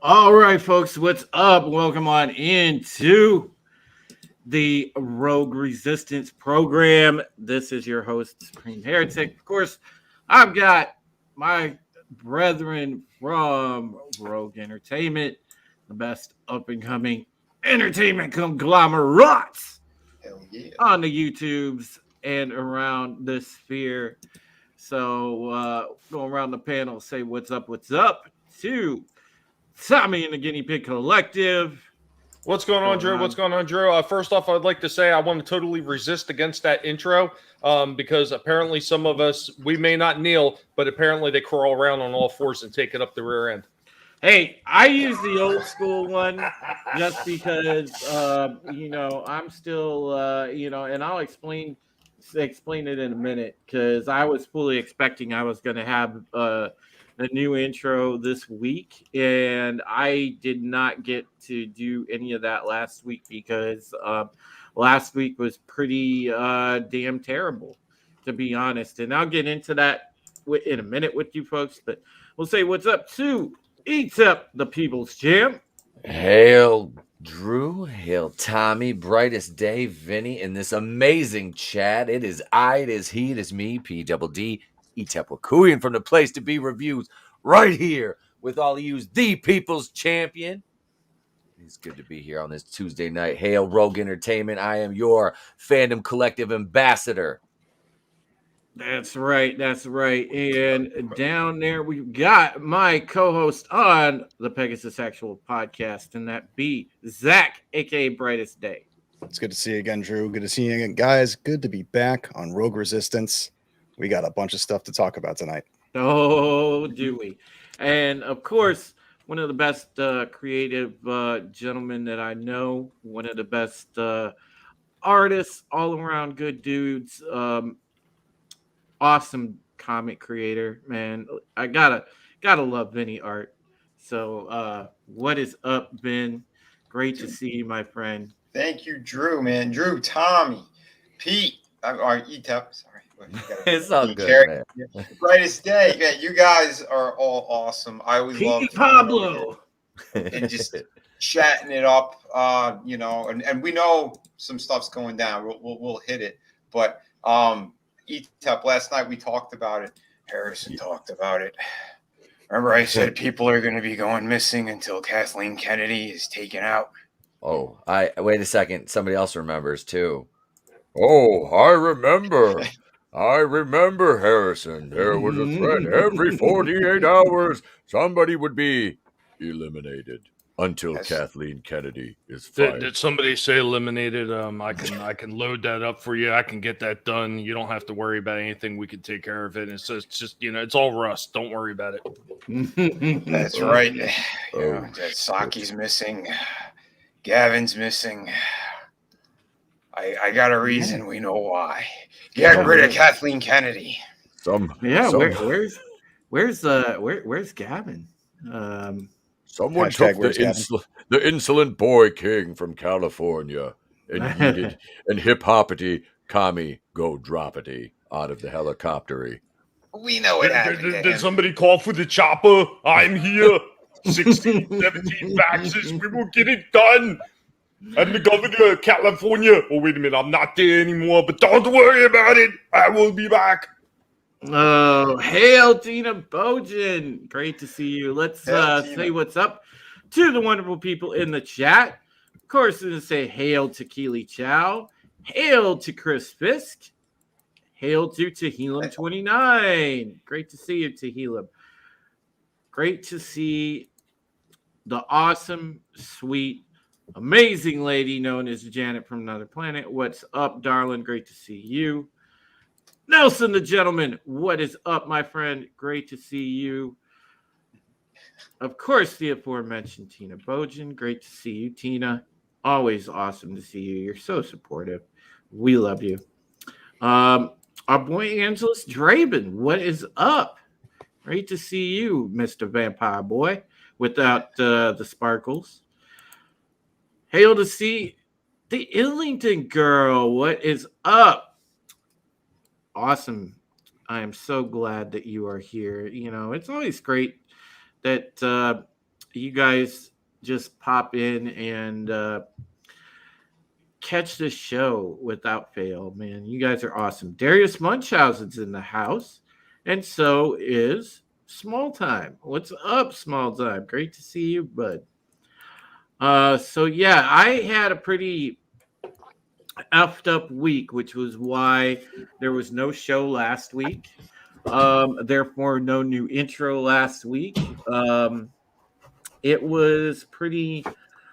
All right, folks, what's up? Welcome on into the Rogue Resistance program. This is your host, Supreme Heretic. Of course, I've got my brethren from Rogue Entertainment, the best up and coming entertainment conglomerates Hell yeah. on the YouTubes and around the sphere. So, go around the panel, say what's up to Tommy and the Guinea Pig Collective. What's going on, Going Drew? What's on. going on, Drew? First off, I'd like to say I want to totally resist against that intro because apparently some of us, we may not kneel, but apparently they crawl around on all fours and take it up the rear end. Hey, I use the old school one just because, I'm still, and I'll explain it in a minute because I was fully expecting I was going to have a new intro this week, and I did not get to do any of that last week because last week was pretty damn terrible, to be honest. And I'll get into that in a minute with you folks, but we'll say what's up to Eats Up the People's Champ. Hail Drew, hail Tommy, brightest day, Vinny, in this amazing chat. It is I, it is he, it is me, P double D, Etepwakuyan from the Place to Be Reviews, right here with all of yous, the People's Champion. It's good to be here on this Tuesday night. Hail Rogue Entertainment. I am your fandom collective ambassador. That's right. That's right. And down there, we've got my co host on the Pegasus Actual podcast, and that be Zach, aka Brightest Day. It's good to see you again, Drew. Good to see you again, guys. Good to be back on Rogue Resistance. We got a bunch of stuff to talk about tonight. Oh, do we? And of course, one of the best creative gentlemen that I know, one of the best artists, all around good dudes. Awesome comic creator, man. I gotta love Vinny art. So what is up, Ben? Great to see you, my friend. Thank you, Drew, man. Drew, Tommy, Pete, or Etep, sorry. It's all good, man. Brightest day. Man, you guys are all awesome. I always love Pete Pablo. and just chatting it up, and we know some stuff's going down. We'll hit it. But Etep, last night we talked about it. Harrison talked about it. Remember I said people are going to be going missing until Kathleen Kennedy is taken out? Oh, wait a second. Somebody else remembers too. Oh, I remember. I remember, Harrison. There was a threat. Every 48 hours, somebody would be eliminated until Kathleen Kennedy is fired. Did somebody say eliminated? I can load that up for you. I can get that done. You don't have to worry about anything. We can take care of it. It's just it's all rust. Don't worry about it. That's right. Saki's missing. Gavin's missing. I got a reason. We know why. Get rid of Kathleen Kennedy. Where's Gavin? Someone took the insolent boy king from California and yeeted and hip hoppity Kami go droppity out of the helicoptery. We know it happened. Did somebody call for the chopper? I'm here. 16, 17 faxes. We will get it done. I'm the governor of California. Oh, wait a minute. I'm not there anymore, but don't worry about it. I will be back. Oh, hail Tina Bojan. Great to see you. Let's say what's up to the wonderful people in the chat. Of course, we're going to say hail to Keely Chow. Hail to Chris Fisk. Hail to Tehillim29. Great to see you, Tehillim. Great to see the awesome, sweet, amazing lady known as Janet from Another Planet. What's up, darling? Great to see you. Nelson the gentleman, what is up, my friend? Great to see you. Of course, the aforementioned Tina Bojan. Great to see you, Tina. Always awesome to see you. You're so supportive. We love you. Our boy Angelus Draven, what is up? Great to see you, Mr. Vampire Boy, without the sparkles. Hail to see the Illington girl. What is up? Awesome. I am so glad that you are here. You know, it's always great that you guys just pop in and catch this show without fail, man. You guys are awesome. Darius Munchausen's in the house, and so is Small Time. What's up, Small Time? Great to see you, bud. So yeah, I had a pretty effed up week, which was why there was no show last week. Therefore, no new intro last week. It was pretty,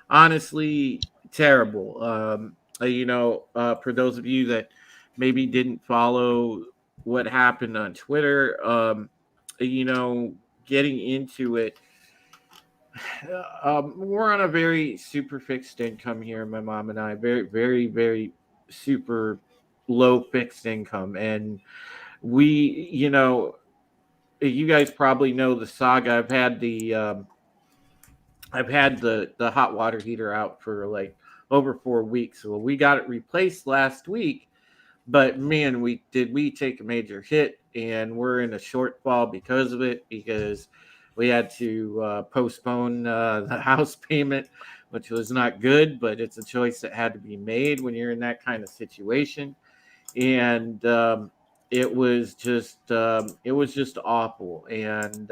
honestly, terrible. For those of you that maybe didn't follow what happened on Twitter, getting into it, we're on a very super fixed income here, my mom and I, very, very, very super low fixed income. And we, you guys probably know the saga. I've had the hot water heater out for like over 4 weeks. Well, we got it replaced last week, but man, we take a major hit, and we're in a shortfall because of it, because we had to postpone the house payment, which was not good, but it's a choice that had to be made when you're in that kind of situation. And it was just awful. And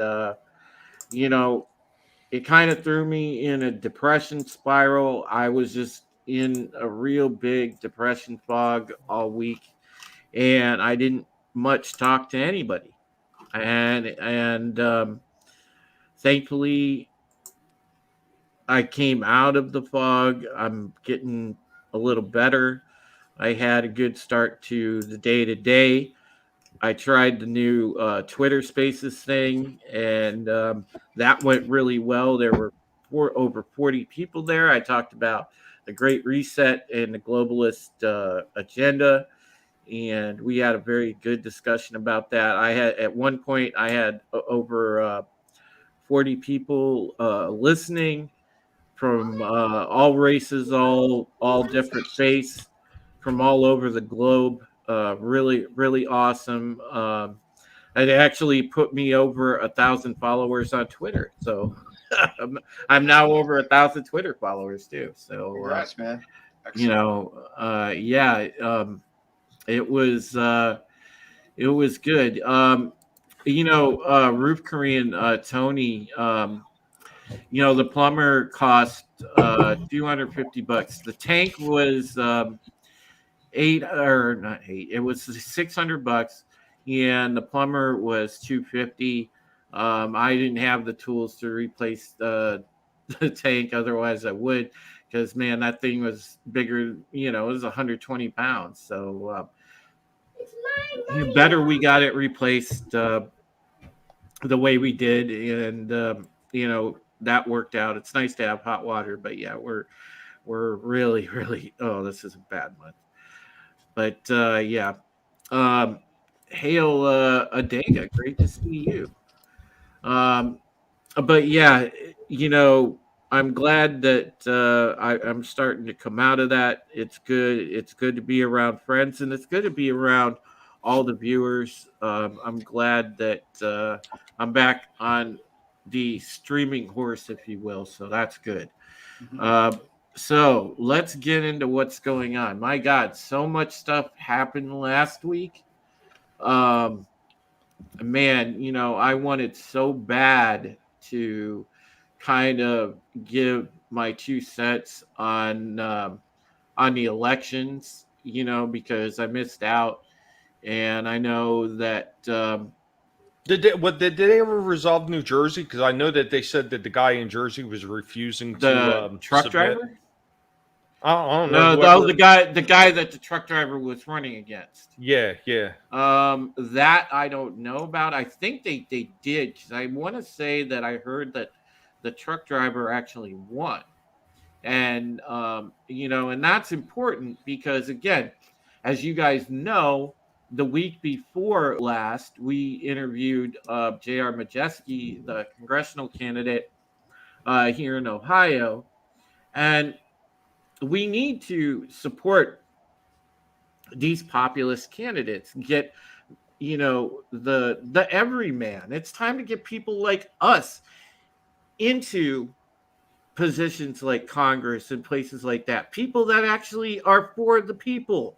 it kind of threw me in a depression spiral. I was just in a real big depression fog all week, and I didn't much talk to anybody. And thankfully, I came out of the fog. I'm getting a little better. I had a good start to the day. I tried the new Twitter Spaces thing, and that went really well. There were over 40 people there. I talked about the Great Reset and the globalist agenda, and we had a very good discussion about that. At one point I had over 40 people listening from all races, all different faiths, from all over the globe. Really, really awesome. It actually put me over 1,000 followers on Twitter. So I'm now over 1,000 Twitter followers too. So congrats, man. Excellent. It was good. Roof Korean Tony. The plumber cost $250. The tank was it was $600, and the plumber was $250. I didn't have the tools to replace the tank, otherwise I would, because man, that thing was bigger. It was 120 pounds. So better we got it replaced the way we did, and that worked out. It's nice to have hot water, but yeah, we're really, really. Oh, this is a bad month. But yeah, hail Adega, great to see you. But yeah, I'm glad that I'm starting to come out of that. It's good. It's good to be around friends, and it's good to be around all the viewers. I'm glad that I'm back on the streaming horse, if you will. So that's good. Mm-hmm. So let's get into what's going on. My God, so much stuff happened last week. Man, I wanted so bad to kind of give my 2 cents on the elections, because I missed out, and I know that. Did they ever resolve New Jersey? Because I know that they said that the guy in Jersey was refusing to truck submit. Driver. I don't know. No, the guy that the truck driver was running against. Yeah. That I don't know about. I think they did, because I want to say that I heard that the truck driver actually won, and and that's important because, again, as you guys know, the week before last, we interviewed J.R. Majeski, the congressional candidate here in Ohio, and we need to support these populist candidates. Get the everyman. It's time to get people like us into positions like Congress and places like that, people that actually are for the people,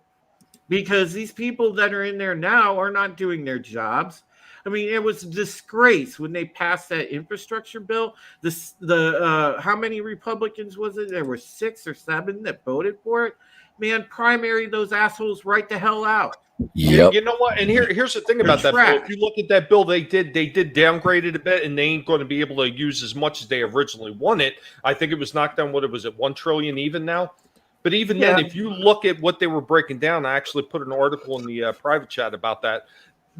because these people that are in there now are not doing their jobs. I mean, it was a disgrace when they passed that infrastructure bill. How many Republicans was it? There were 6 or 7 that voted for it. Man, primary those assholes right the hell out. Yep. You know what? And here's the thing about that bill. If you look at that bill, they did downgrade it a bit, and they ain't going to be able to use as much as they originally wanted. I think it was knocked down. What was it? $1 trillion even now. But even then, if you look at what they were breaking down, I actually put an article in the private chat about that.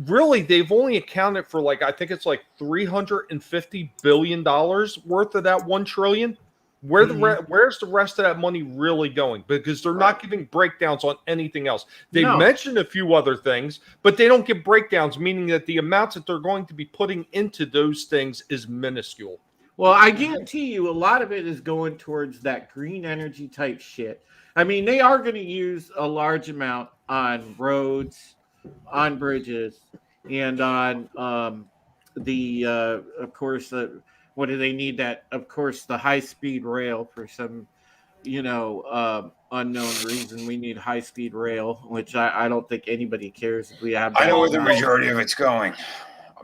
Really, they've only accounted for I think it's $350 billion worth of that $1 trillion. Where's the rest of that money really going? Because they're not giving breakdowns on anything else. They mentioned a few other things, but they don't give breakdowns, meaning that the amounts that they're going to be putting into those things is minuscule. Well, I guarantee you a lot of it is going towards that green energy type shit. I mean, they are going to use a large amount on roads, on bridges, and on of course, what do they need? That, of course, the high-speed rail for some, unknown reason. We need high-speed rail, which I don't think anybody cares if we have that. I know where the majority of it's going.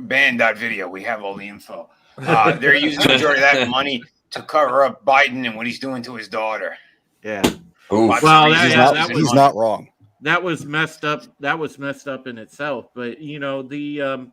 Band.video. We have all the info. They're using the majority of that money to cover up Biden and what he's doing to his daughter. Yeah. Well, he's not wrong. That was messed up. That was messed up in itself. But the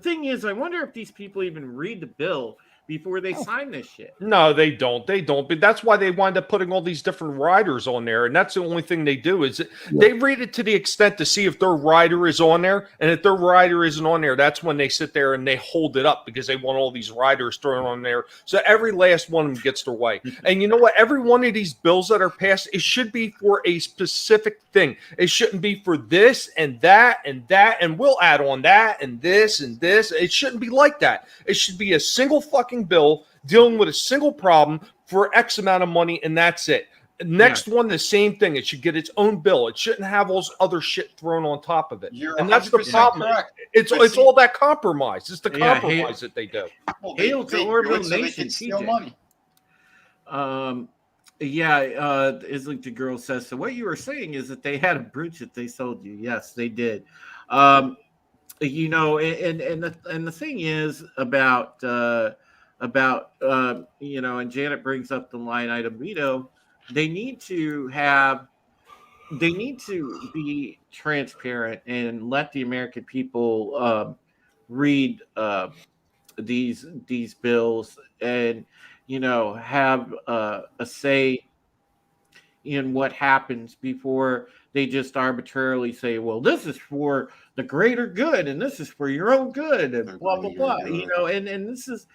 thing is, I wonder if these people even read the bill before they sign this shit. No, they don't. They don't. But that's why they wind up putting all these different riders on there. And that's the only thing they do is they read it to the extent to see if their rider is on there. And if their rider isn't on there, that's when they sit there and they hold it up because they want all these riders thrown on there. So every last one of them gets their way. And you know what? Every one of these bills that are passed, it should be for a specific thing. It shouldn't be for this and that and that. And we'll add on that and this and this. It shouldn't be like that. It should be a single fucking bill dealing with a single problem for X amount of money, and that's it. Next one, the same thing. It should get its own bill. It shouldn't have all this other shit thrown on top of it. And that's the problem. Correct. It's all that compromise. It's the compromise that they do. Well, Hail to Orbital Nation, steal TJ. money. Islik the girl says, so what you were saying is that they had a bridge that they sold you. Yes, they did. And the thing is about and Janet brings up the line item veto. They need to be transparent and let the American people read these bills and have a say in what happens before they just arbitrarily say, well, this is for the greater good and this is for your own good and blah blah blah. And this is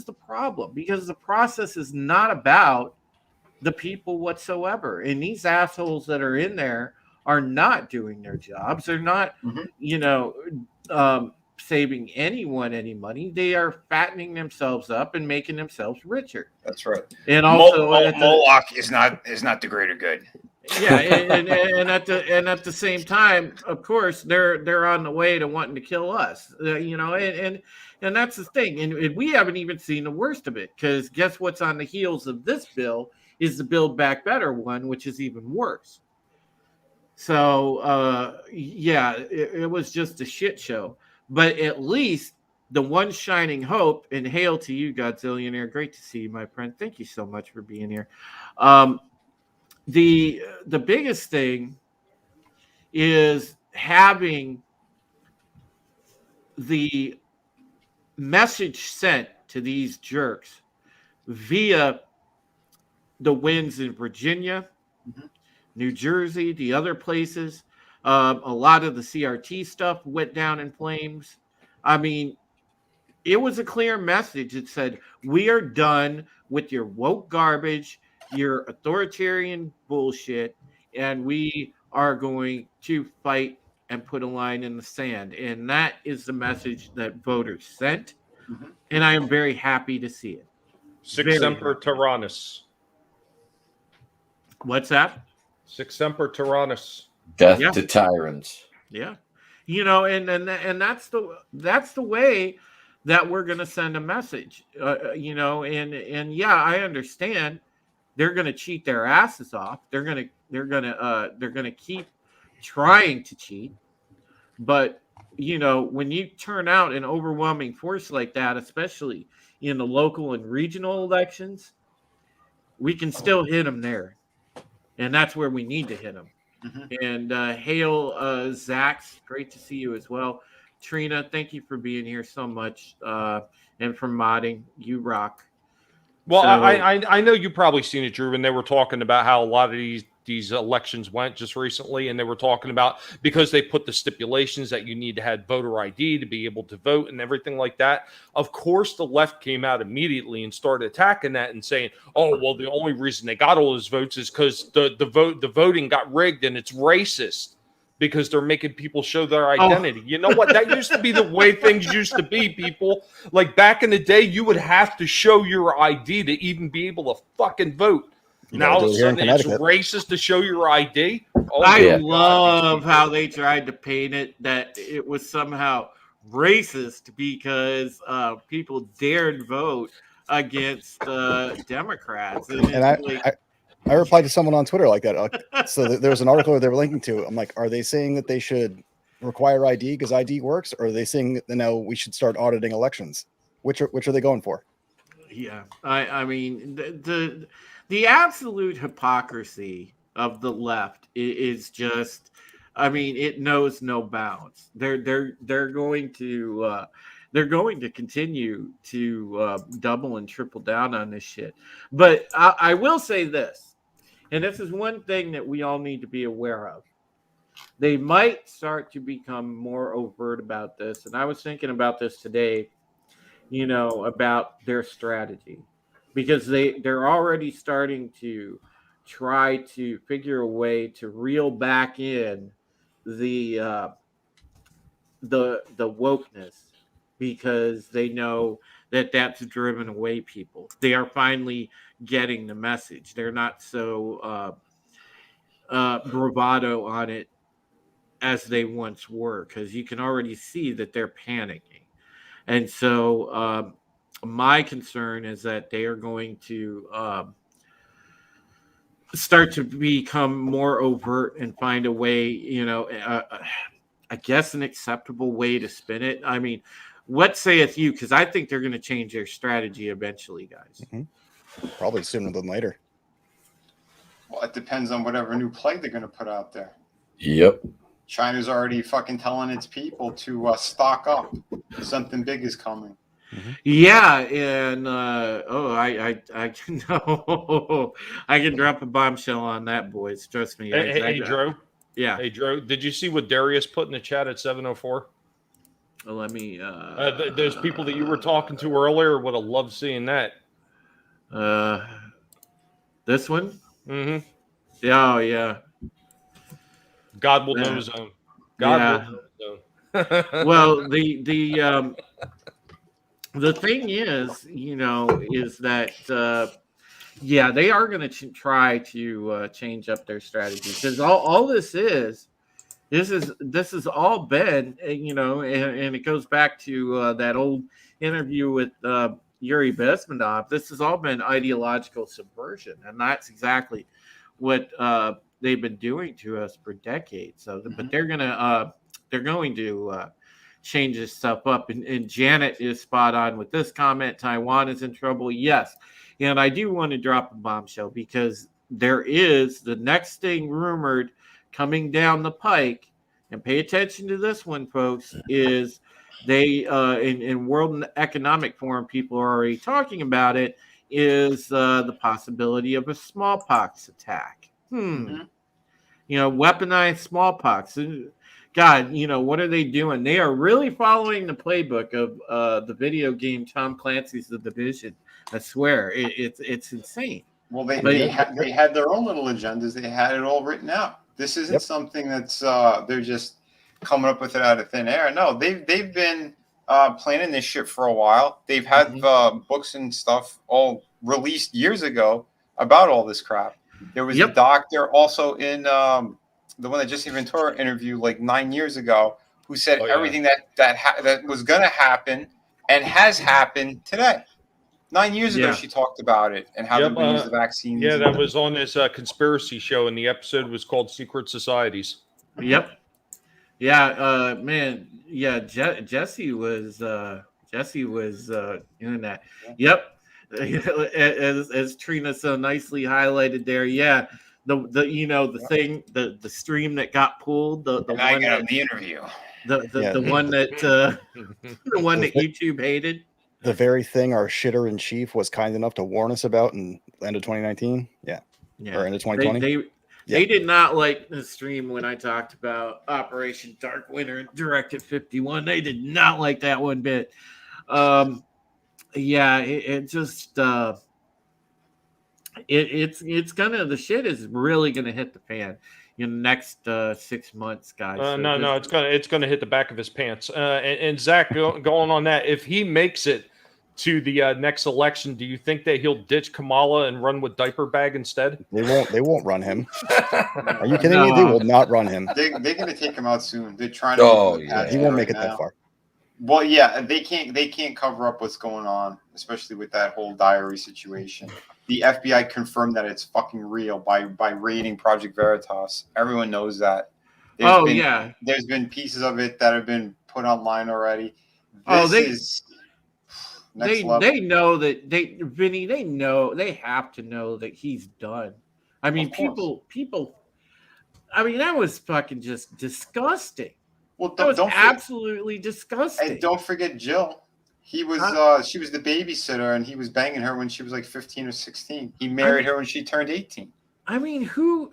the problem, because the process is not about the people whatsoever. And these assholes that are in there are not doing their jobs. They're not, saving anyone any money. They are fattening themselves up and making themselves richer. That's right. And also, Moloch is not the greater good. Yeah, and at the same time, of course, they're on the way to wanting to kill us. And that's the thing. And we haven't even seen the worst of it, because guess what's on the heels of this bill is the Build Back Better one, which is even worse. So it was just a shit show. But at least the one shining hope, and hail to you, Godzillionaire. Great to see you, my friend. Thank you so much for being here. The biggest thing is having the message sent to these jerks via the wins in Virginia, New Jersey, the other places. A lot of the CRT stuff went down in flames. I mean, it was a clear message. It said, we are done with your woke garbage, your authoritarian bullshit, and we are going to fight and put a line in the sand. And that is the message that voters sent. And I am very happy to see it. Sic semper tyrannis. What's that? Sic semper tyrannis. Death to tyrants. Yeah. And that's the way that we're going to send a message, and yeah, I understand they're going to cheat their asses off. They're going to keep trying to cheat. But, when you turn out an overwhelming force like that, especially in the local and regional elections, we can still hit them there. And that's where we need to hit them. Mm-hmm. And hail, Zax. Great to see you as well. Trina, thank you for being here so much. And for modding. You rock. Well, So- I know you've probably seen it, Drew, and they were talking about how a lot of these elections went just recently, and they were talking about because they put the stipulations that you need to have voter ID to be able to vote and everything like that. Of course, the left came out immediately and started attacking that and saying, "Oh, well, the only reason they got all those votes is because the voting got rigged and it's racist." Because they're making people show their identity. You know what? That used to be the way things used to be, people. Like back in the day, you would have to show your ID to even be able to fucking vote. Now all of a sudden it's racist to show your ID. Oh, I love how they tried to paint it that it was somehow racist because people dared vote against Democrats. And I replied to someone on Twitter like that. So there was an article they were linking to. I'm like, are they saying that they should require ID because ID works, or are they saying that no, we should start auditing elections? Which are they going for? Yeah, I mean the absolute hypocrisy of the left is just, I mean, it knows no bounds. They're going to continue to double and triple down on this shit. But I will say this. And this is one thing that we all need to be aware of. They might start to become more overt about this. And I was thinking about this today, about their strategy. Because they're already starting to try to figure a way to reel back in the wokeness. Because they know that that's driven away people. They are finally getting the message. They're not so bravado on it as they once were, because you can already see that they're panicking. And so my concern is that they are going to start to become more overt and find a way, I guess an acceptable way to spin it. I mean, what saith you? Because I think they're going to change their strategy eventually, guys. Mm-hmm. Probably sooner than later. Well, it depends on whatever new play they're going to put out there. Yep. China's already fucking telling its people to stock up. Something big is coming. Mm-hmm. Yeah, and I can know. I can drop a bombshell on that, boys. Trust me. Hey, Drew. Yeah. Hey, Drew. Did you see what Darius put in the chat at 704? Let me. Those people that you were talking to earlier would have loved seeing that. This one. Mm-hmm. Yeah. Oh, yeah. God will know his own. God will know his own. Well, the thing is, is that they are going to try to change up their strategy, because all this is all been, and it goes back to that old interview with Yuri Bezmenov. This has all been ideological subversion, and that's exactly what they've been doing to us for decades. So, but they're going to change this stuff up. And Janet is spot on with this comment. Taiwan is in trouble. Yes, and I do want to drop a bombshell, because there is the next thing rumored coming down the pike, and pay attention to this one, folks, is they in World Economic Forum, people are already talking about it, is the possibility of a smallpox attack. Weaponized smallpox. God, what are they doing? They are really following the playbook of the video game Tom Clancy's The Division. I swear, it's insane. Well, they had their own little agendas. They had it all written out. This isn't something that's they're just coming up with it out of thin air. No, they've been planning this shit for a while. They've had books and stuff all released years ago about all this crap. There was a doctor also in the one that Jesse Ventura interviewed like 9 years ago, who said everything that was going to happen and has happened today. 9 years ago, Yeah. she talked about it and how Yep, they use the vaccines. Yeah, that was on this conspiracy show, and the episode was called Secret Societies. Yep. Yeah, man. Yeah, Jesse was in that. Yep. As Trina so nicely highlighted there. Yeah. The thing, the stream that got pulled, the And I one got that, the interview. the one that the one that YouTube hated. The very thing our shitter in chief was kind enough to warn us about in the end of 2019. Yeah. Yeah. Or end of 2020. They did not like the stream when I talked about Operation Dark Winter and Directive 51. They did not like that one bit. Yeah, it just it's gonna, the shit is really gonna hit the fan in the next 6 months, guys. So No, it's gonna hit the back of his pants. And Zach, going on that, if he makes it to the next election, do you think that he'll ditch Kamala and run with diaper bag instead? They won't run him. Are you kidding me? No. They will not run him. They're going to take him out soon. They're trying to. Oh, make yeah. him He won't make right it that now. far. Well, yeah, they can't cover up what's going on, especially with that whole diary situation. The FBI confirmed that it's fucking real by raiding Project Veritas. Everyone knows that. There's been pieces of it that have been put online already. Is next level. They know that Vinny, they know, they have to know that he's done. I mean, Of course. people. I mean, that was fucking just disgusting. Well, That was don't absolutely disgusting. and don't forget Jill. He was she was the babysitter, and he was banging her when she was like 15 or 16. He married her when she turned 18. I mean, who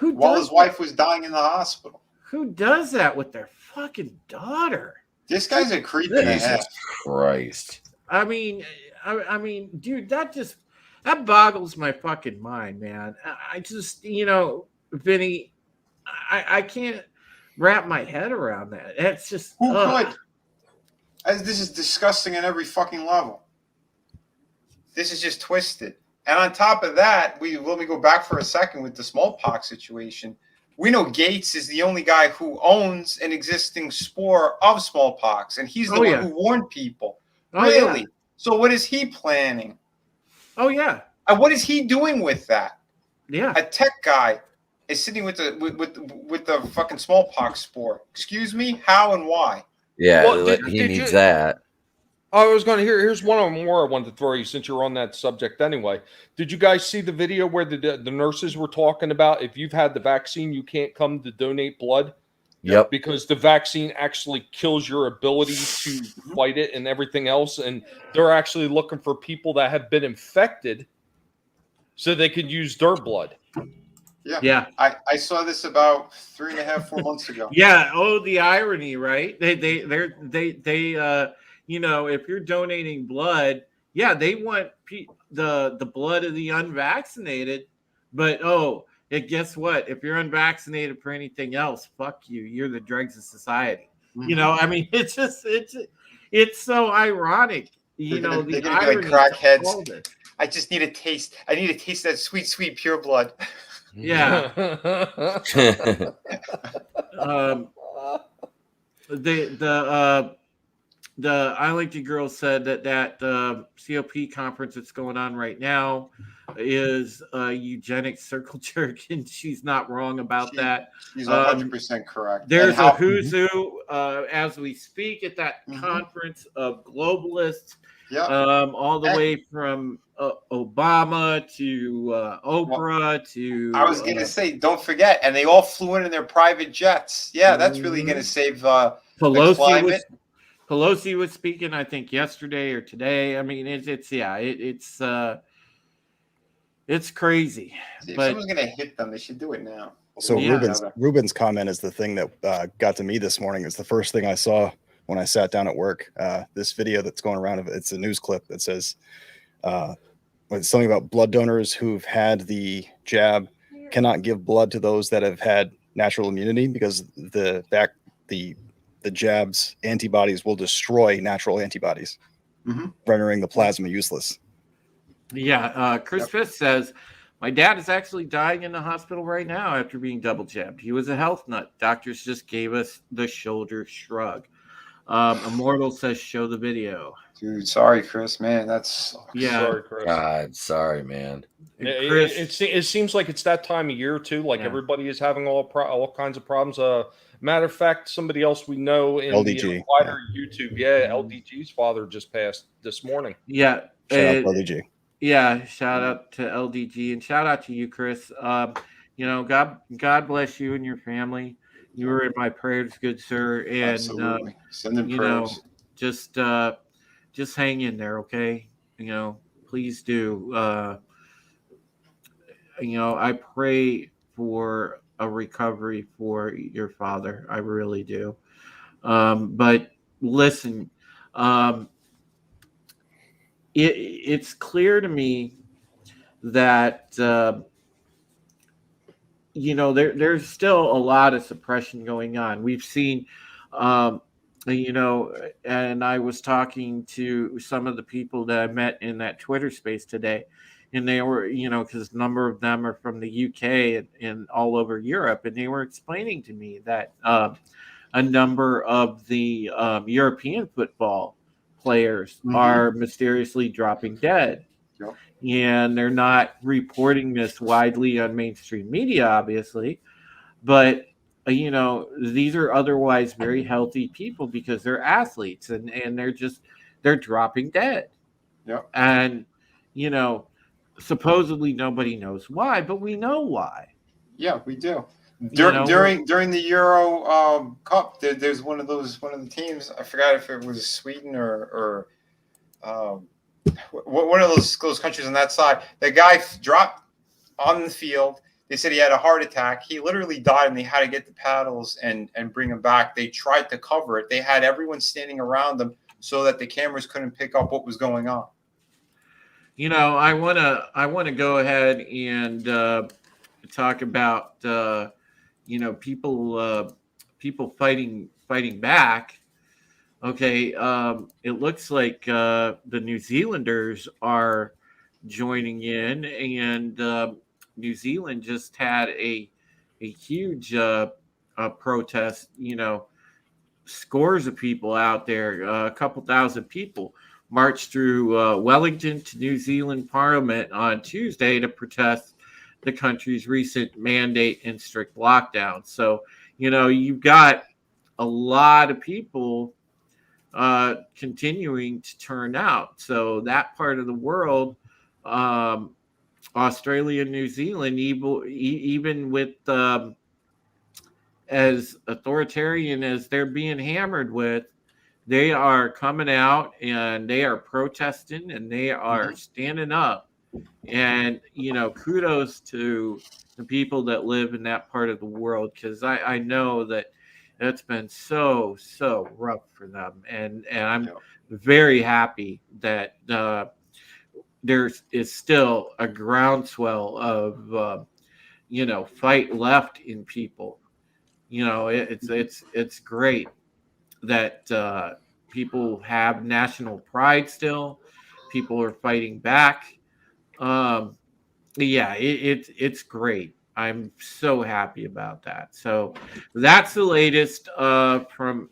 While does his wife was dying in the hospital. who does that with their fucking daughter? This guy's a creep and a half. Jesus Christ. I mean, dude, that boggles my fucking mind, man. I just, Vinny, I can't wrap my head around that. It's just Who could? This is disgusting on every fucking level. This is just twisted. And on top of that, let me go back for a second with the smallpox situation. We know Gates is the only guy who owns an existing spore of smallpox, and he's the one who warned people. Oh, really? yeah. So what is he planning? Oh yeah. And what is he doing with that? Yeah. A tech guy is sitting with the fucking smallpox spore. Excuse me? How and why? Yeah, Well, he did needs you- that. I was going to here's one more I wanted to throw you since you're on that subject anyway. Did you guys see the video where the nurses were talking about if you've had the vaccine, you can't come to donate blood? Yep. Because the vaccine actually kills your ability to fight it and everything else. And they're actually looking for people that have been infected so they could use their blood. Yeah. I saw this about 3.5, 4 months ago. Yeah. Oh, the irony, right? They if you're donating blood, yeah, they want the blood of the unvaccinated, but guess what? If you're unvaccinated for anything else, fuck you. You're the dregs of society. Mm-hmm. I mean, it's so ironic. They're The gonna be irony like of crackheads. all this. I just need a taste. I need to taste that sweet, sweet pure blood. Yeah. The I Like You girl said that COP conference that's going on right now is eugenics circle jerk, and she's not wrong about that. She's 100% correct. There's And a who's who as we speak at that conference of globalists, all the way from Obama to Oprah to. I was gonna say, don't forget, and they all flew in their private jets. Yeah, that's really gonna save the climate. Pelosi was speaking, I think, yesterday or today. I mean, it's crazy. See, if but someone's gonna hit them, they should do it now. So Yeah. Ruben's comment is the thing that got to me this morning. It's the first thing I saw when I sat down at work. This video that's going around, it's a news clip that says it's something about blood donors who've had the jab cannot give blood to those that have had natural immunity because the jab's antibodies will destroy natural antibodies, rendering the plasma useless. Yeah, Chris Fisk says, my dad is actually dying in the hospital right now after being double jabbed. He was a health nut. Doctors just gave us the shoulder shrug. Immortal says show the video. Dude, sorry, Chris, man, that sucks. Yeah. Sorry, Chris. God, sorry, man. It seems like it's that time of year too. Like everybody is having all kinds of problems. Matter of fact, somebody else we know in LDG, the wider YouTube, LDG's father just passed this morning. Yeah, Shout out to LDG. Yeah, shout out to LDG and shout out to you, Chris. God bless you and your family. You were in my prayers, good sir, and Absolutely. Sending prayers. Just hang in there, okay? Please do. I pray for a recovery for your father. I really do. But listen, it's clear to me that there's still a lot of suppression going on. We've seen, and I was talking to some of the people that I met in that Twitter space today, and they were, because a number of them are from the UK and all over Europe, and they were explaining to me that a number of the European football players are mysteriously dropping dead. Yep. And they're not reporting this widely on mainstream media, obviously, but these are otherwise very healthy people because they're athletes and they're dropping dead. Yeah. And supposedly nobody knows why, but we know why. Yeah, we do. During the Euro Cup, there's one of the teams. I forgot if it was Sweden or one of those countries on that side. The guy dropped on the field. They said he had a heart attack. He literally died, and they had to get the paddles and bring him back. They tried to cover it. They had everyone standing around them so that the cameras couldn't pick up what was going on. I wanna go ahead and talk about people fighting back. Okay, it looks like the New Zealanders are joining in, and New Zealand just had a huge protest. Scores of people out there, a couple thousand people, marched through Wellington to New Zealand Parliament on Tuesday to protest the country's recent mandate and strict lockdown. So, you've got a lot of people continuing to turn out. So that part of the world, Australia, New Zealand, even with as authoritarian as they're being hammered with, they are coming out and they are protesting and they are standing up. And, kudos to the people that live in that part of the world, because I know that it's been so rough for them. And I'm very happy that there is still a groundswell of, fight left in people. It's great that people have national pride still. People are fighting back. It's great. I'm so happy about that. So that's the latest from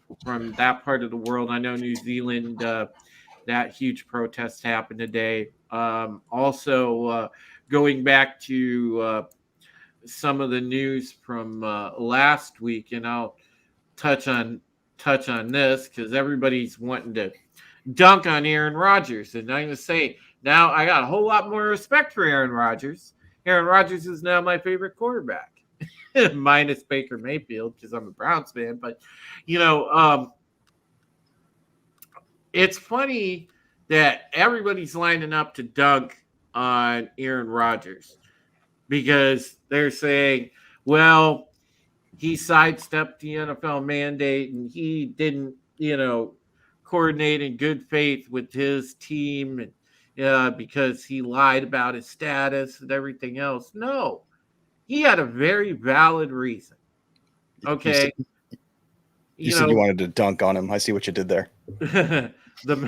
that part of the world. I know New Zealand, that huge protest happened today. Also, going back to some of the news from last week, and I'll touch on this because everybody's wanting to dunk on Aaron Rodgers, and I'm going to say now I got a whole lot more respect for Aaron Rodgers. Aaron Rodgers is now my favorite quarterback, minus Baker Mayfield because I'm a Browns fan. But it's funny that everybody's lining up to dunk on Aaron Rodgers because they're saying, well, he sidestepped the NFL mandate and he didn't, coordinate in good faith with his team and because he lied about his status and everything else. No, he had a very valid reason. Okay. You said you wanted to dunk on him. I see what you did there.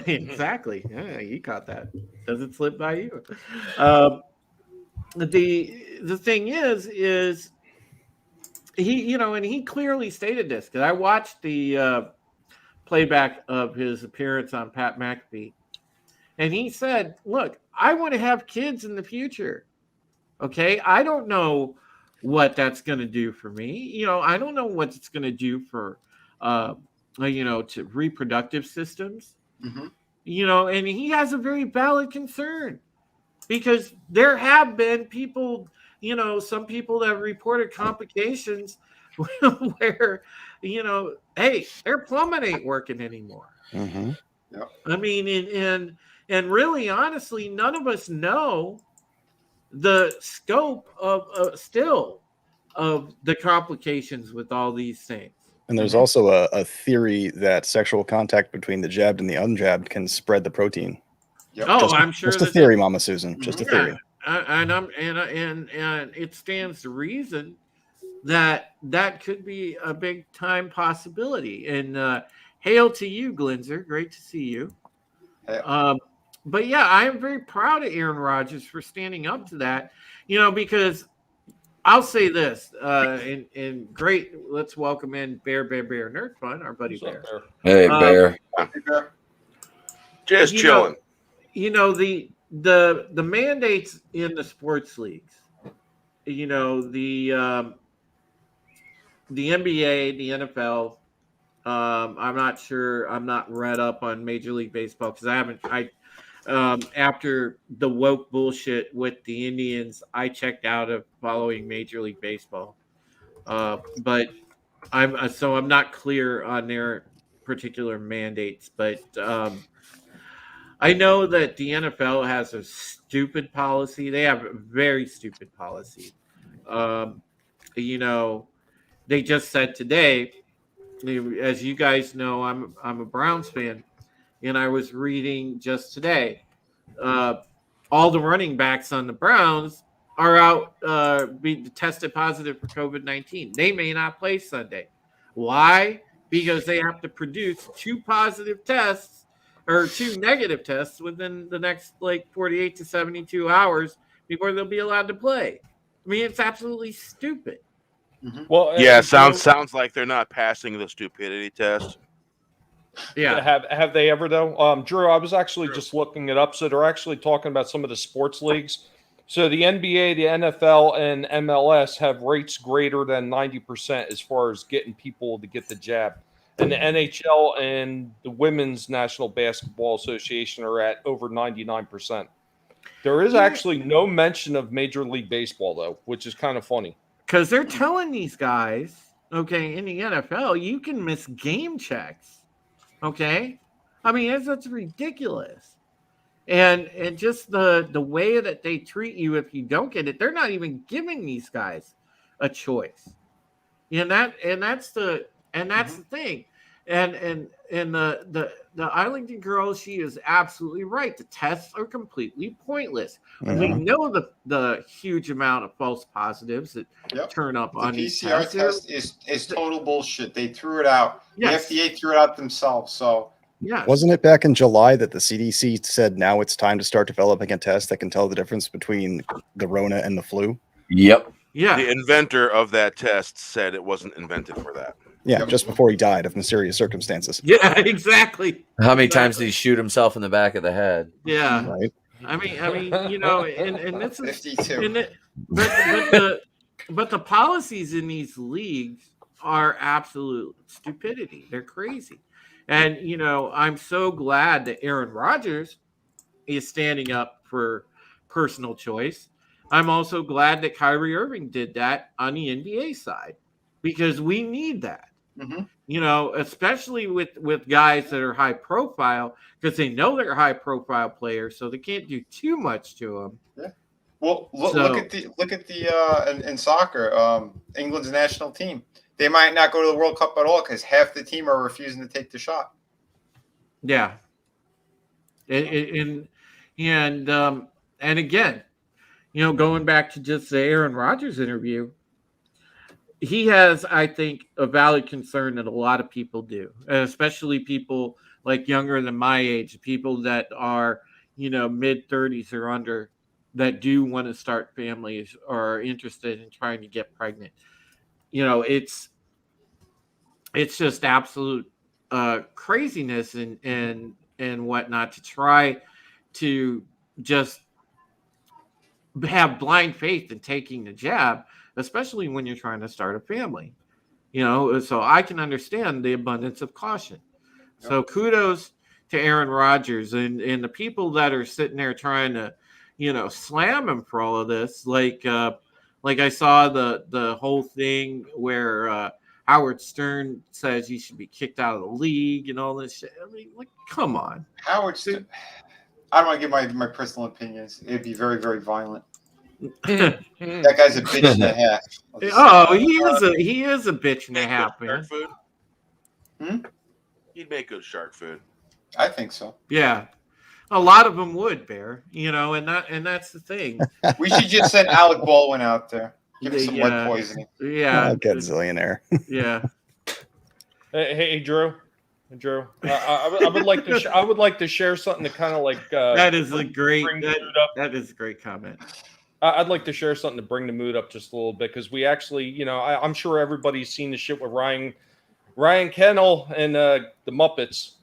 Exactly. Yeah, you caught that. Doesn't slip by you. The thing is he, and he clearly stated this because I watched the playback of his appearance on Pat McAfee. And he said, look, I want to have kids in the future. Okay. I don't know what that's going to do for me. You know, I don't know what it's going to do for, to reproductive systems, you know, and he has a very valid concern because there have been people, you know, some people that have reported complications where, you know, hey, their plumbing ain't working anymore. Mm-hmm. Yeah. I mean, and really, honestly, none of us know the scope of still of the complications with all these things. And there's also a theory that sexual contact between the jabbed and the unjabbed can spread the protein. Yep. I'm sure just a theory, Mama Susan. Just a theory. And it stands to reason that could be a big time possibility. And hail to you, Glinzer. Great to see you. Yeah. But yeah, I am very proud of Aaron Rodgers for standing up to that. You know, because I'll say this, and great. Let's welcome in Bear Nerd Fun, our buddy Bear. Hey, Bear. Just chilling. You know, the mandates in the sports leagues. You know, the NBA, the NFL. I'm not sure. I'm not read up on Major League Baseball because after the woke bullshit with the Indians, I checked out of following Major League Baseball. But I'm not clear on their particular mandates. But I know that the NFL has a stupid policy. They have a very stupid policy. You know, they just said today, as you guys know, I'm a Browns fan. And I was reading just today, all the running backs on the Browns are out being tested positive for COVID-19. They may not play Sunday. Why? Because they have to produce 2 positive tests or 2 negative tests within the next 48 to 72 hours before they'll be allowed to play. I mean, it's absolutely stupid. Well, yeah, sounds like they're not passing the stupidity test. Yeah. Have they ever though? Drew, I was actually just looking it up. So they're actually talking about some of the sports leagues. So the NBA, the NFL, and MLS have rates greater than 90% as far as getting people to get the jab. And the NHL and the Women's National Basketball Association are at over 99%. There is actually no mention of Major League Baseball though, which is kind of funny. Because they're telling these guys, okay, in the NFL, you can miss game checks. Okay, I mean that's ridiculous, and just the way that they treat you if you don't get it, they're not even giving these guys a choice, and that's the thing, and the Arlington girl, she is absolutely right. The tests are completely pointless. Mm-hmm. We know the huge amount of false positives that turn up on these tests. The PCR test is total bullshit. They threw it out. Yes. The FDA threw it out themselves. So yeah, wasn't it back in July that the CDC said now it's time to start developing a test that can tell the difference between the Rona and the flu? Yep. Yeah. The inventor of that test said it wasn't invented for that. Yeah, just before he died of mysterious circumstances. Yeah, exactly. How many times did he shoot himself in the back of the head? Yeah. Right. I mean, you know, and this is 52. But the policies in these leagues are absolute stupidity. They're crazy. And, you know, I'm so glad that Aaron Rodgers is standing up for personal choice. I'm also glad that Kyrie Irving did that on the NBA side because we need that. Mm-hmm. You know, especially with guys that are high profile because they know they're high profile players, so they can't do too much to them. Yeah. Well, look at the in soccer, England's national team. They might not go to the World Cup at all because half the team are refusing to take the shot. Yeah. And again, you know, going back to just the Aaron Rodgers interview, he has, I think, a valid concern that a lot of people do, especially people like younger than my age, people that are, you know, mid-30s or under that do want to start families or are interested in trying to get pregnant. You know, it's just absolute craziness and whatnot to try to just have blind faith in taking the jab, especially when you're trying to start a family. So I can understand the abundance of caution. So kudos to Aaron Rodgers and the people that are sitting there trying to, slam him for all of this. Like I saw the whole thing where Howard Stern says he should be kicked out of the league and all this shit. I mean, like, come on. Howard Stern. I don't want to give my personal opinions. It'd be very, very violent. That guy's a bitch and a half. Oh, he is a bitch and a half, man. Shark food. Hmm? He'd make good shark food. I think so. Yeah. A lot of them would, Bear, and that's the thing. We should just send Alec Baldwin out there. Give him some Yeah. lead poisoning. Yeah. Godzillionaire. Yeah. Hey, Drew. I would like to. I would like to share something to kind of like. That is a great. bring the mood up. That is a great comment. I'd like to share something to bring the mood up just a little bit because we actually, I'm sure everybody's seen the shit with Ryan Kennel and the Muppets.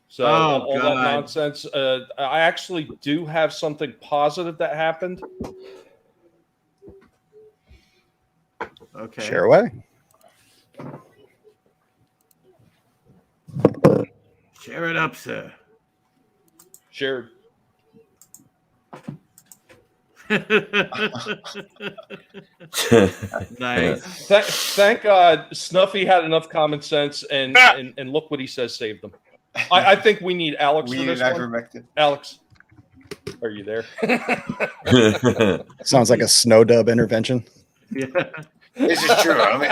So all that nonsense. I actually do have something positive that happened. Okay. Share away. Share it up, sir. Shared. Nice. Thank God Snuffy had enough common sense and look what he says saved them. I think we need Alex We for need this one. ivermectin. Alex, are you there? Sounds like a snow dub intervention. Yeah. This is true. Let me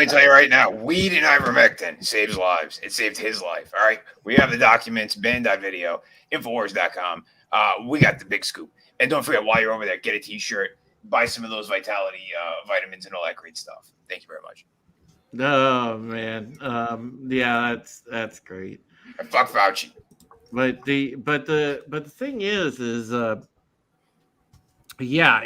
tell you right now. Weed and ivermectin saves lives. It saved his life. All right. We have the documents, band.video, Infowars.com. We got the big scoop. And don't forget, while you're over there, get a t-shirt, buy some of those vitality vitamins and all that great stuff. Thank you very much. Oh man. Yeah, that's great. And fuck Fauci. But the thing is yeah,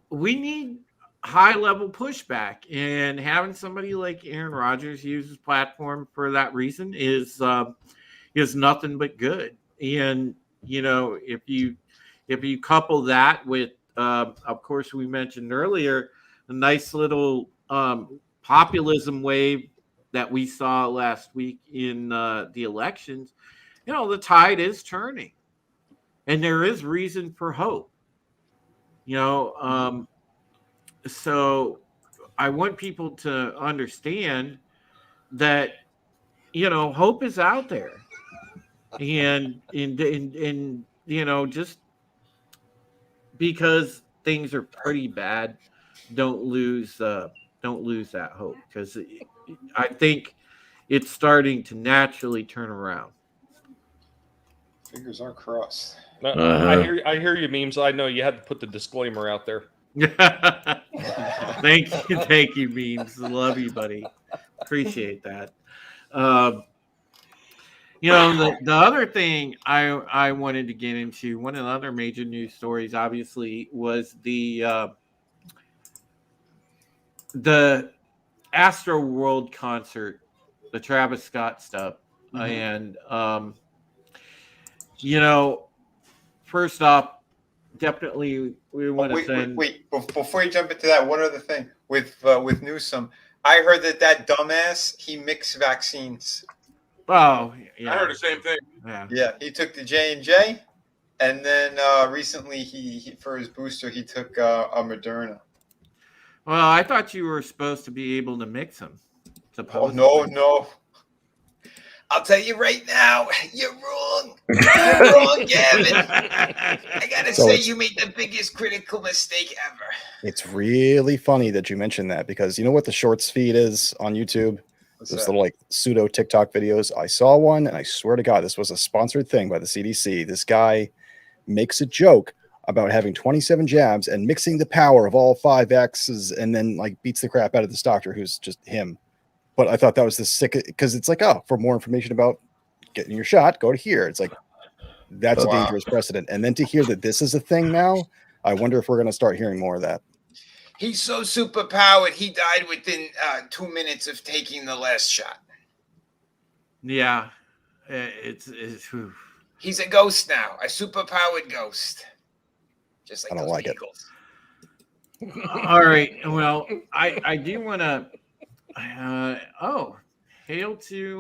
we need high level pushback, and having somebody like Aaron Rodgers use his platform for that reason is nothing but good. And if you couple that with of course we mentioned earlier the nice little populism wave that we saw last week in the elections, the tide is turning, and there is reason for hope. So I want people to understand that hope is out there, and just because things are pretty bad, don't lose that hope, because I think it's starting to naturally turn around. Fingers are crossed. I hear you, memes. I know you had to put the disclaimer out there. Thank you, memes. Love you, buddy. Appreciate that. The other thing I wanted to get into, one of the other major news stories, obviously, was the Astro World concert, the Travis Scott stuff. And first off, definitely we want to send. Wait, before you jump into that, one other thing with Newsom, I heard that dumbass he mixed vaccines. Oh, yeah. I heard the same thing. Yeah, he took the J&J, and then recently he for his booster he took a Moderna. Well, I thought you were supposed to be able to mix them. Oh no. I'll tell you right now, you're wrong. You're wrong, Gavin. I gotta say, you made the biggest critical mistake ever. It's really funny that you mentioned that, because you know what the shorts feed is on YouTube? Those little like pseudo TikTok videos. I saw one, and I swear to God, this was a sponsored thing by the CDC. This guy makes a joke about having 27 jabs and mixing the power of all 5 X's, and then like beats the crap out of this doctor who's just him. But I thought that was the sick, because it's like, oh, for more information about getting your shot, go to here. It's like, that's a dangerous precedent. And then to hear that this is a thing now, I wonder if we're going to start hearing more of that. He's so super powered, he died within 2 minutes of taking the last shot. Yeah, it's whew. He's a ghost now, a superpowered ghost. Just like I don't those like it. Eagles. All right. Well, I do want to. Hail to you,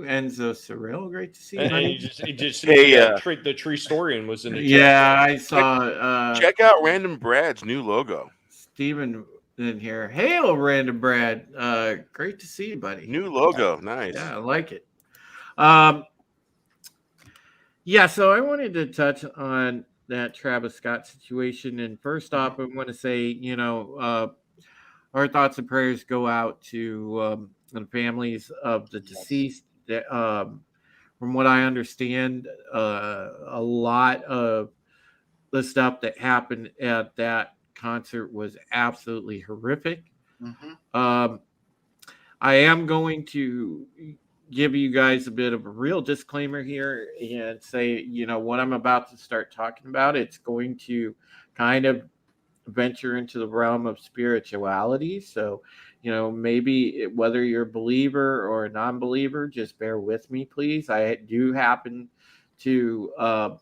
Enzo Cyril. Great to see you, And buddy. he just Hey, the tree historian was in the chat. Yeah, I saw Check out Random Brad's new logo. Steven in here. Hail, Random Brad. Great to see you, buddy. New logo, nice. Yeah, I like it. Yeah, so I wanted to touch on that Travis Scott situation. And first off, I want to say, our thoughts and prayers go out to the families of the deceased. From what I understand, a lot of the stuff that happened at that concert was absolutely horrific. Mm-hmm. I am going to give you guys a bit of a real disclaimer here and say, what I'm about to start talking about, it's going to kind of venture into the realm of spirituality. So, maybe whether you're a believer or a non-believer, just bear with me, please. I do happen to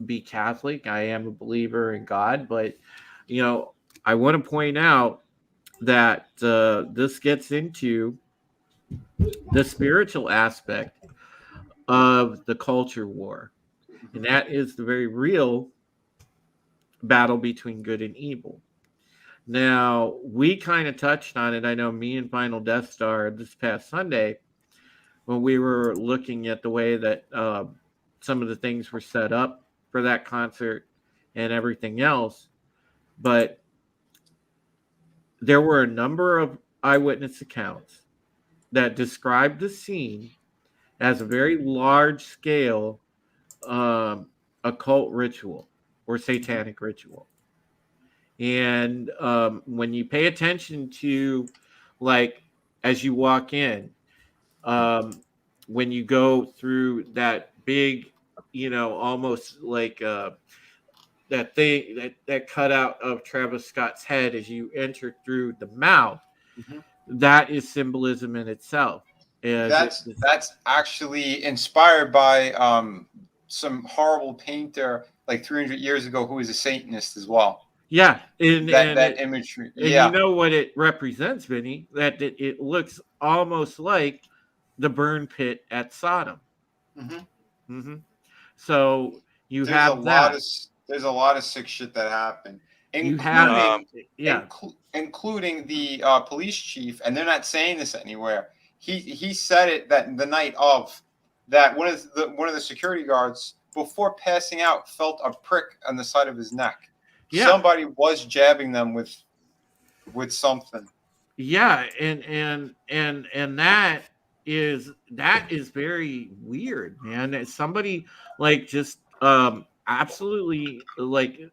be Catholic. I am a believer in God, but, I want to point out that this gets into the spiritual aspect of the culture war. And that is the very real battle between good and evil. Now, we kind of touched on it. I know me and Final Death Star this past Sunday, when we were looking at the way that some of the things were set up for that concert and everything else. But there were a number of eyewitness accounts that described the scene as a very large scale occult ritual or satanic ritual. And when you pay attention to, like, as you walk in, when you go through that big, almost like that thing that cutout of Travis Scott's head as you enter through the mouth, that is symbolism in itself. And that's actually inspired by some horrible painter like 300 years ago who was a Satanist as well. Yeah, and that imagery. And you know what it represents, Vinny? That it looks almost like the burn pit at Sodom. So there's a lot of sick shit that happened, including the police chief, and they're not saying this anywhere. He said it that the night of that one of the security guards before passing out felt a prick on the side of his neck. Yeah. Somebody was jabbing them with something. Yeah, and that is very weird, man. It's somebody like just absolutely like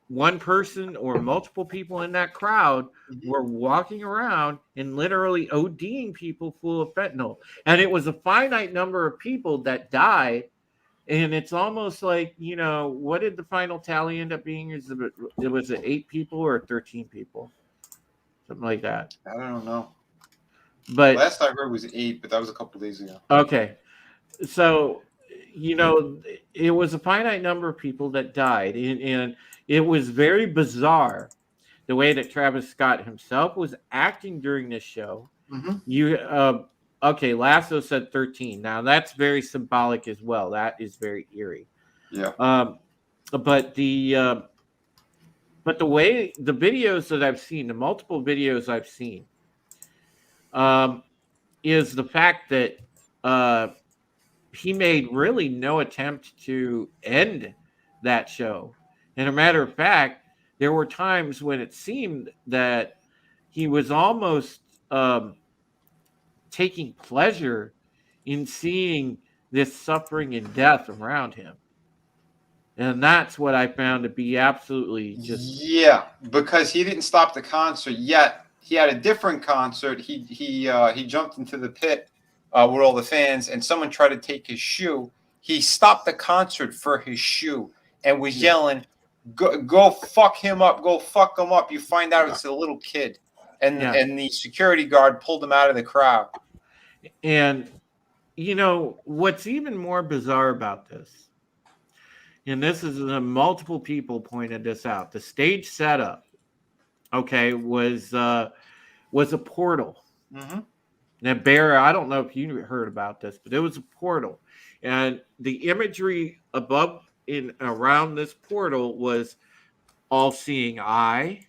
one person or multiple people in that crowd were walking around and literally ODing people full of fentanyl. And it was a finite number of people that died. And it's almost like, what did the final tally end up being? Was it 8 people or 13 people? Something like that. I don't know. But last I heard was 8, but that was a couple days ago. Okay. So, it was a finite number of people that died. And it was very bizarre the way that Travis Scott himself was acting during this show. Okay, Lasso said 13. Now that's very symbolic as well. That is very eerie. Yeah. But the way the videos that I've seen, the multiple videos I've seen, is the fact that he made really no attempt to end that show. And a matter of fact, there were times when it seemed that he was almost taking pleasure in seeing this suffering and death around him. And that's what I found to be absolutely just... Yeah, because he didn't stop the concert yet. He had a different concert. He jumped into the pit with all the fans, and someone tried to take his shoe. He stopped the concert for his shoe and was yelling, go fuck him up, go fuck him up. You find out it's a little kid. And the security guard pulled him out of the crowd. And what's even more bizarre about this, and this is multiple people pointed this out. The stage setup, okay, was a portal. Mm-hmm. Now, Bear, I don't know if you heard about this, but it was a portal, and the imagery above in around this portal was all-seeing eye.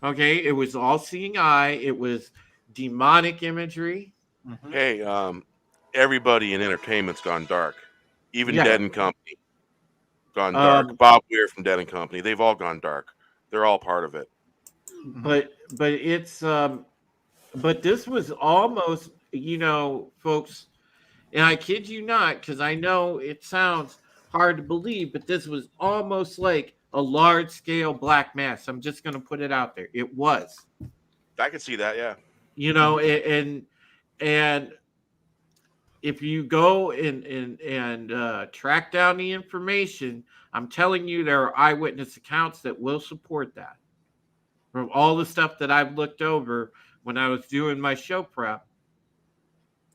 Okay, it was all-seeing eye. It was demonic imagery. Mm-hmm. Hey, everybody in entertainment's gone dark. Even Yeah. Dead and Company gone dark. Bob Weir from Dead and Company, they've all gone dark. They're all part of it. But it's but this was almost, folks, and I kid you not, because I know it sounds hard to believe, but this was almost like a large scale black mass. I'm just going to put it out there. It was, I can see that, yeah. And if you go and track down the information, I'm telling you, there are eyewitness accounts that will support that. From all the stuff that I've looked over when I was doing my show prep,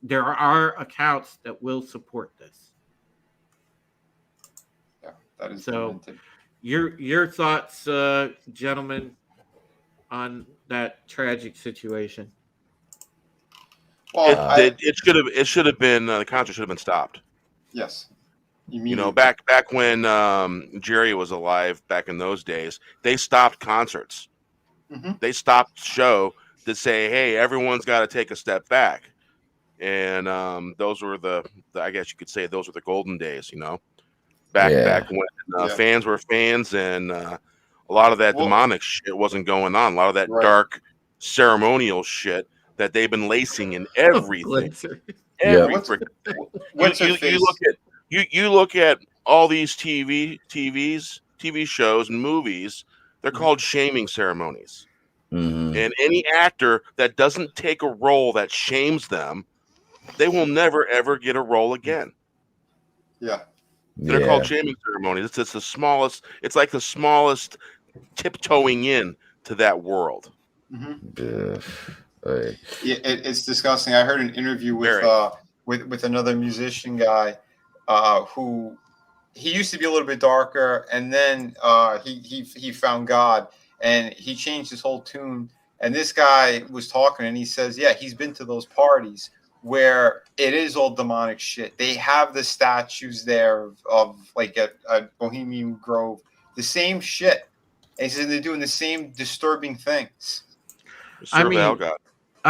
there are accounts that will support this. Yeah, that is so. Demented. Your thoughts, gentlemen, on that tragic situation? Well, it should have been the concert should have been stopped. Yes. Back when Jerry was alive, back in those days, they stopped concerts. Mm-hmm. They stopped show to say, "Hey, everyone's got to take a step back." And those were the I guess you could say those were the golden days. Back when fans were fans, and a lot of that demonic shit wasn't going on. A lot of that dark ceremonial shit that they've been lacing in everything. You look at all these TV shows and movies. They're called shaming ceremonies. Mm-hmm. And any actor that doesn't take a role that shames them, they will never ever get a role again. Yeah. They're called shaming ceremonies. It's the smallest. It's like the smallest tiptoeing in to that world. Mm-hmm. It's disgusting. I heard an interview with another musician guy who he used to be a little bit darker, and then he found God, and he changed his whole tune. And this guy was talking, and he says, yeah, he's been to those parties where it is all demonic shit. They have the statues there of like a Bohemian Grove, the same shit. And he said they're doing the same disturbing things. I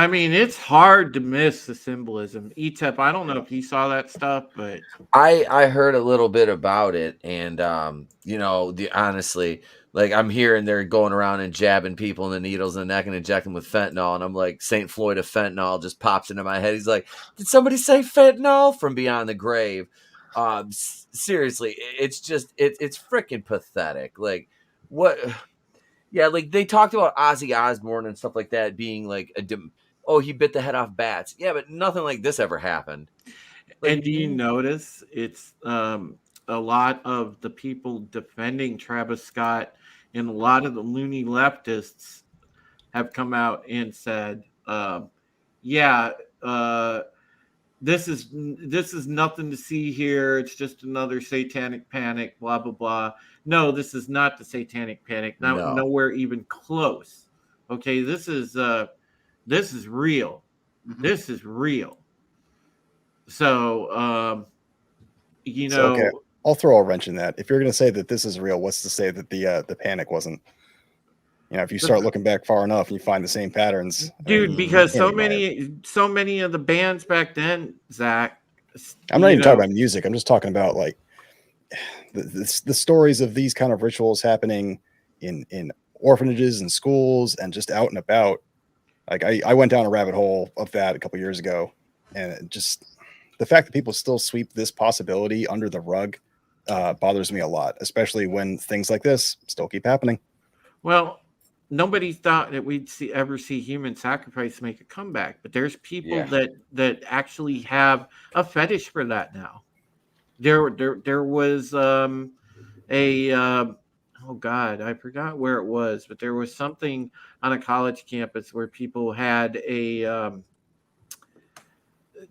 mean, it's hard to miss the symbolism. ETEP, I don't know if you saw that stuff, but I heard a little bit about it, and honestly, like I'm hearing they're going around and jabbing people in the needles in the neck and injecting them with fentanyl, and I'm like, St. Floyd of fentanyl just pops into my head. He's like, did somebody say fentanyl from beyond the grave? Seriously, it's just it's freaking pathetic. Like what? Yeah, like they talked about Ozzy Osbourne and stuff like that being like he bit the head off bats. Yeah, but nothing like this ever happened. And do you notice it's a lot of the people defending Travis Scott and a lot of the loony leftists have come out and said, this is nothing to see here. It's just another satanic panic, blah, blah, blah. No, this is not the satanic panic. Nowhere even close. Okay, this is real. Mm-hmm. This is real. So, okay, I'll throw a wrench in that. If you're going to say that this is real, what's to say that the panic wasn't? If you start looking back far enough and you find the same patterns, dude. Because so many of the bands back then, Zach. I'm not even talking about music. I'm just talking about like the stories of these kind of rituals happening in orphanages and schools and just out and about. Like I went down a rabbit hole of that a couple years ago, and it just the fact that people still sweep this possibility under the rug bothers me a lot, especially when things like this still keep happening. Well, nobody thought that we'd ever see human sacrifice make a comeback, but there's people that actually have a fetish for that now. There was oh God, I forgot where it was, but there was something on a college campus where people had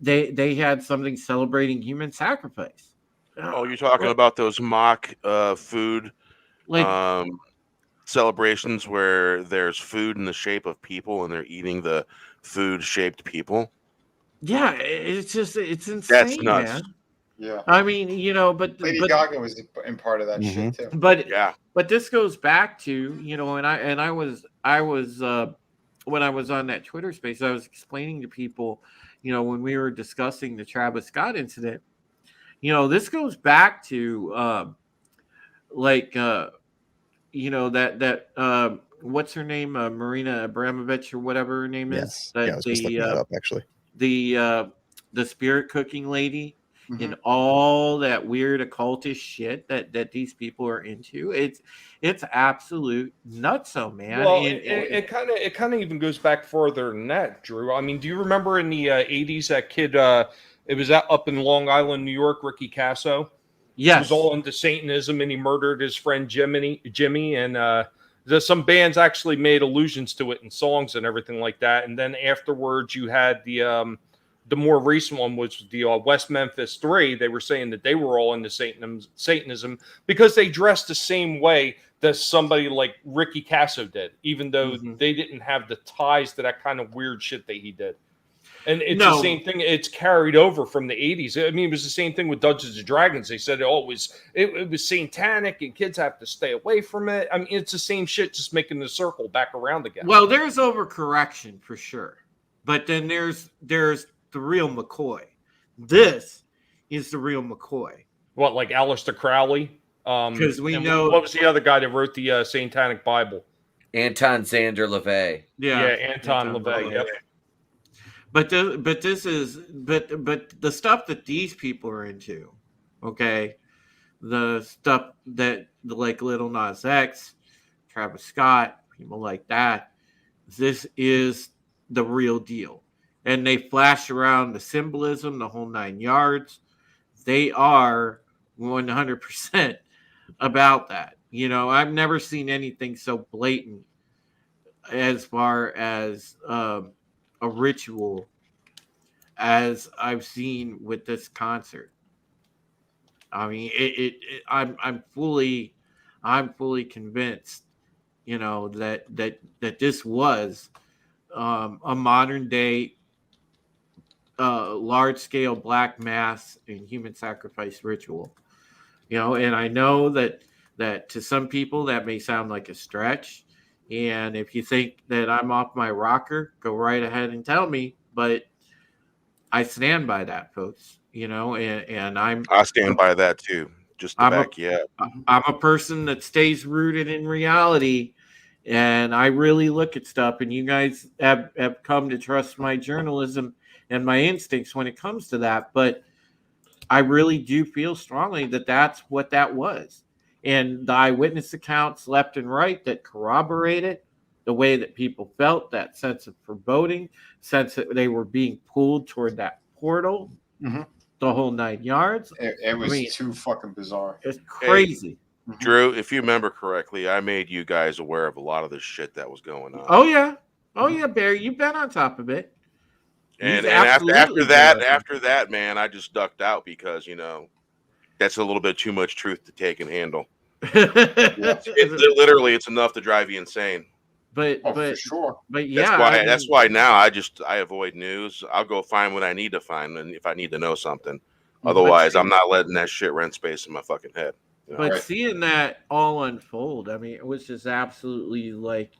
they had something celebrating human sacrifice. Oh, you're talking about those mock food Like celebrations where there's food in the shape of people and they're eating the food shaped people. yeah, it's insane, That's nuts. man. Yeah. I mean, but Lady Gaga was in part of that shit too. But this goes back to, and I was when I was on that Twitter space, I was explaining to people, when we were discussing the Travis Scott incident, this goes back to that what's her name, Marina Abramovich or whatever her name is. I was just looking that up actually. The spirit cooking lady. And all that weird occultist shit that these people are into, it's absolute nutso, man. Well, it kind of even goes back further than that, Drew. I mean, do you remember in the 80s that kid? It was up in Long Island, New York. Ricky Casso. Yes, he was all into Satanism, and he murdered his friend Jimmy, and some bands actually made allusions to it in songs and everything like that. And then afterwards, you had the more recent one was the West Memphis 3. They were saying that they were all into Satanism because they dressed the same way that somebody like Ricky Casso did, even though they didn't have the ties to that kind of weird shit that he did. And it's the same thing. It's carried over from the 80s. I mean, it was the same thing with Dungeons and Dragons. They said it was satanic and kids have to stay away from it. I mean, it's the same shit, just making the circle back around again. Well, there's overcorrection for sure. But then there's the real McCoy. This is the real McCoy. What, like Aleister Crowley? Because we know what was the other guy that wrote the Satanic Bible? Anton Xander LaVey. Yeah, Anton LaVey. Yep. But the stuff that these people are into, okay, the stuff that like Lil Nas X, Travis Scott, people like that, this is the real deal. And they flash around the symbolism, the whole 9 yards. They are 100% about that. I've never seen anything so blatant as far as a ritual as I've seen with this concert. I mean, I'm fully convinced, that this was a modern day large scale black mass and human sacrifice ritual, and I know that to some people that may sound like a stretch, and if you think that I'm off my rocker, go right ahead and tell me, but I stand by that, folks, and I stand by that too, just to back you up. I'm a person that stays rooted in reality, and I really look at stuff, and you guys have come to trust my journalism and my instincts when it comes to that. But I really do feel strongly that that's what that was. And the eyewitness accounts left and right that corroborated the way that people felt, that sense of foreboding, sense that they were being pulled toward that portal, the whole 9 yards. It was too fucking bizarre. It's crazy. Hey, Drew, if you remember correctly, I made you guys aware of a lot of the shit that was going on. Oh, yeah, Barry, you've been on top of it. And after that, man, I just ducked out because, that's a little bit too much truth to take and handle. It's enough to drive you insane. But for sure. But yeah, that's why now I avoid news. I'll go find what I need to find, and if I need to know something, otherwise I'm not letting that shit rent space in my fucking head. But seeing that all unfold, I mean, it was just absolutely like,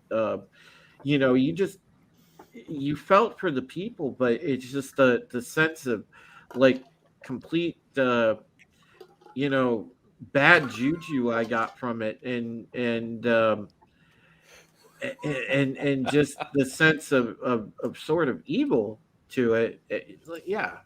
you felt for the people, but it's just the sense of like complete, bad juju I got from it, and just the sense of sort of evil to it. Yeah.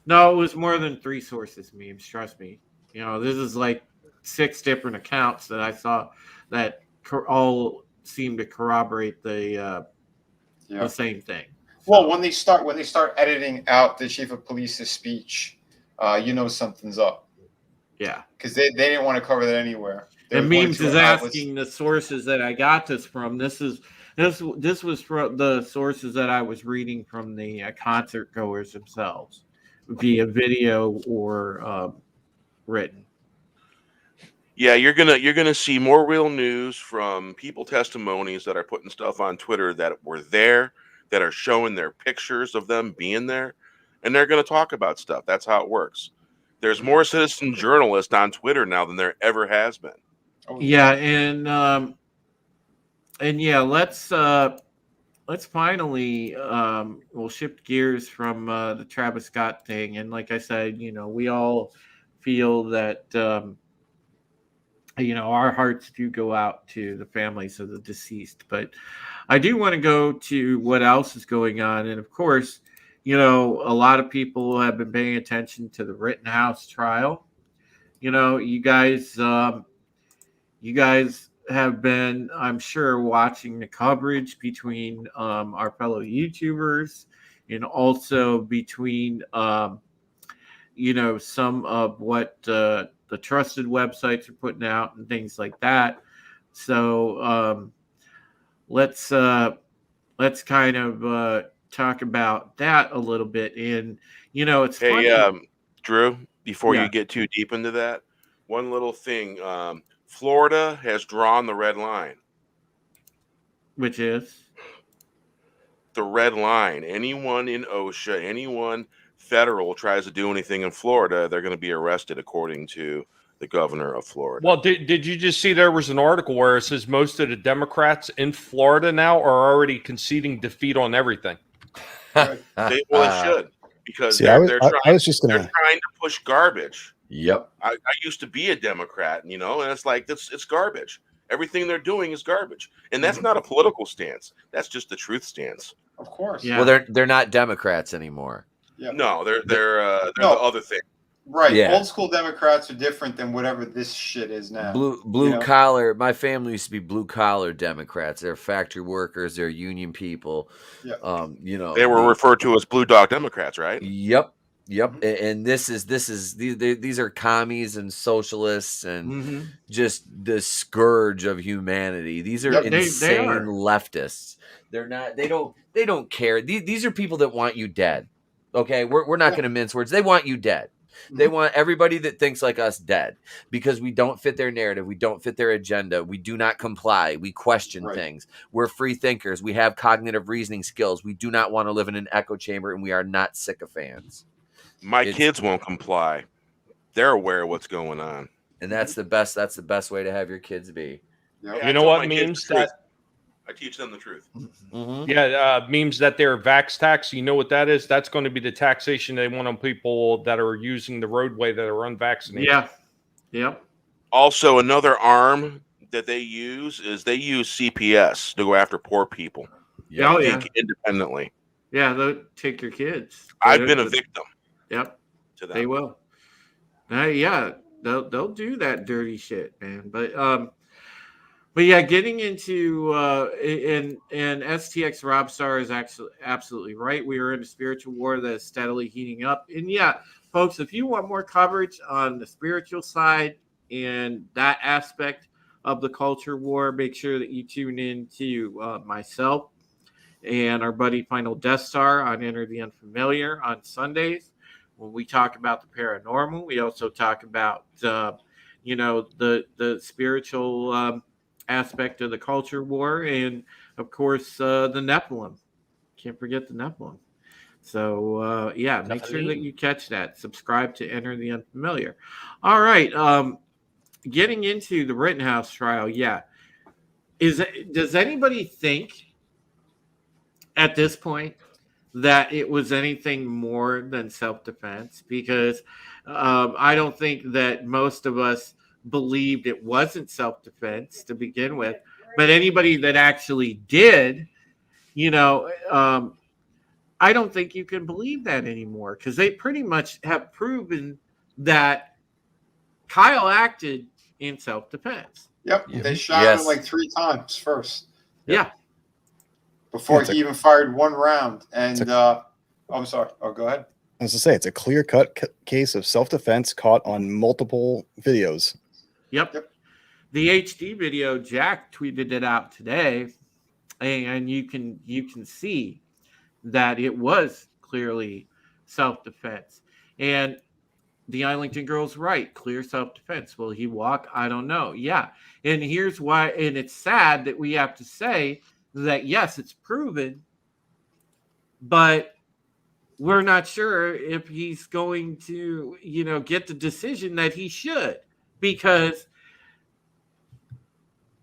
No, it was more than 3 sources memes. Trust me. This is like 6 different accounts that I saw that all seem to corroborate the same thing. Well, when they start editing out the chief of police's speech, something's up. Yeah, because they didn't want to cover that anywhere. And Memes is asking the sources that I got this from. This This was from the sources that I was reading from the concert goers themselves, via video or written. Yeah, you're gonna see more real news from people testimonies that are putting stuff on Twitter that were there, that are showing their pictures of them being there, and they're gonna talk about stuff. That's how it works. There's more citizen journalists on Twitter now than there ever has been. Oh, Yeah, and yeah, let's finally we'll shift gears from the Travis Scott thing, and like I said, we all feel that our hearts do go out to the families of the deceased, but I do want to go to what else is going on, and of course, a lot of people have been paying attention to the Rittenhouse trial. You guys have been, I'm sure, watching the coverage between our fellow YouTubers, and also between some of what the trusted websites are putting out and things like that. So let's kind of talk about that a little bit. And it's funny. Drew, before Yeah. you get too deep into that, one little thing. Florida has drawn the red line. Which is? The red line. Anyone in OSHA, anyone federal tries to do anything in Florida, they're going to be arrested, according to the governor of Florida. Well, did you just see there was an article where it says most of the Democrats in Florida now are already conceding defeat on everything? It should, because See, they're I was just trying gonna. to push garbage. Yep. I used to be a Democrat, and it's like it's garbage. Everything they're doing is garbage, and that's not a political stance. That's just the truth stance. Of course. Yeah. Well, they're not Democrats anymore. Yeah. No, they're No. the other thing. Right. Yeah. Old school Democrats are different than whatever this shit is now. Blue collar. My family used to be blue collar Democrats. They're factory workers. They're union people. Yeah. They were referred to as blue dog Democrats, right? Yep. And these are commies and socialists and just the scourge of humanity. These are Yep, insane they are. leftists. They're not. They don't care. These are people that want you dead. Okay, we're not going to mince words. They want you dead. They want everybody that thinks like us dead, because we don't fit their narrative. We don't fit their agenda. We do not comply. We question things. We're free thinkers. We have cognitive reasoning skills. We do not want to live in an echo chamber, and we are not sycophants. My kids won't comply. They're aware of what's going on. And that's the best way to have your kids be. Yep. You know what memes that? I teach them the truth. Memes that they're vax tax. You know what that is? That's going to be the taxation they want on people that are using the roadway that are unvaccinated. Yeah. Yep. Also, another arm that they use is CPS to go after poor people. Yeah. Oh, yeah. Think independently. Yeah. They'll take your kids. I've been a victim. Yep. To that. They will. Yeah. They'll do that dirty shit, man. But yeah, getting into and STX Robstar is actually absolutely right. We are in a spiritual war that is steadily heating up. And yeah, folks, if you want more coverage on the spiritual side and that aspect of the culture war, make sure that you tune in to myself and our buddy Final Death Star on Enter the Unfamiliar on Sundays. When we talk about the paranormal, we also talk about the spiritual aspect of the culture war, and of course the Nephilim. Can't forget the Nephilim. So make sure that you catch that. Subscribe to Enter the Unfamiliar. All right, getting into the Rittenhouse trial. Yeah, does anybody think at this point that it was anything more than self-defense? Because I don't think that most of us believed it wasn't self-defense to begin with, but anybody that actually did, I don't think you can believe that anymore, because they pretty much have proven that Kyle acted in self-defense. Yep. They shot him like 3 times first. Yeah. Before he even fired one round. And I'm sorry. Oh, go ahead. As I say, it's a clear-cut case of self-defense caught on multiple videos. Yep. The HD video, Jack tweeted it out today. and you can see that it was clearly self-defense. And the Islington girl's right, clear self-defense. Will he walk? I don't know. Yeah. And here's why, and it's sad that we have to say that yes, it's proven, but we're not sure if he's going to, get the decision that he should. Because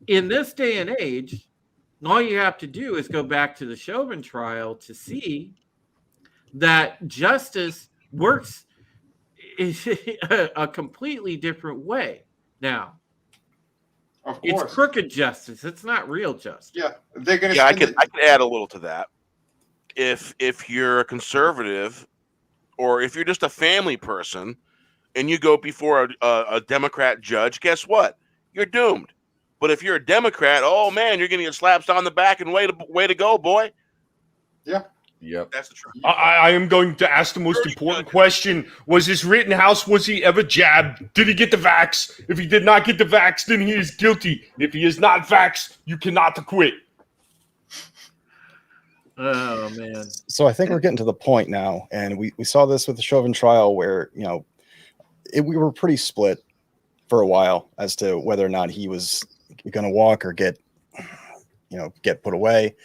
in this day and age, all you have to do is go back to the Chauvin trial to see that justice works a completely different way now. Of course. It's crooked justice. It's not real justice. Yeah, they're gonna. Yeah, I could add a little to that. If you're a conservative, or if you're just a family person, and you go before a Democrat judge, guess what? You're doomed. But if you're a Democrat, oh man, you're gonna get slaps on the back and way to go, boy. Yeah. Yep. That's the truth. I am going to ask the most important question. Was this Rittenhouse, was he ever jabbed? Did he get the vax? If he did not get the vax, then he is guilty. If he is not vaxxed, you cannot acquit. Oh, man. So I think we're getting to the point now, and we saw this with the Chauvin trial where, we were pretty split for a while as to whether or not he was going to walk or get put away.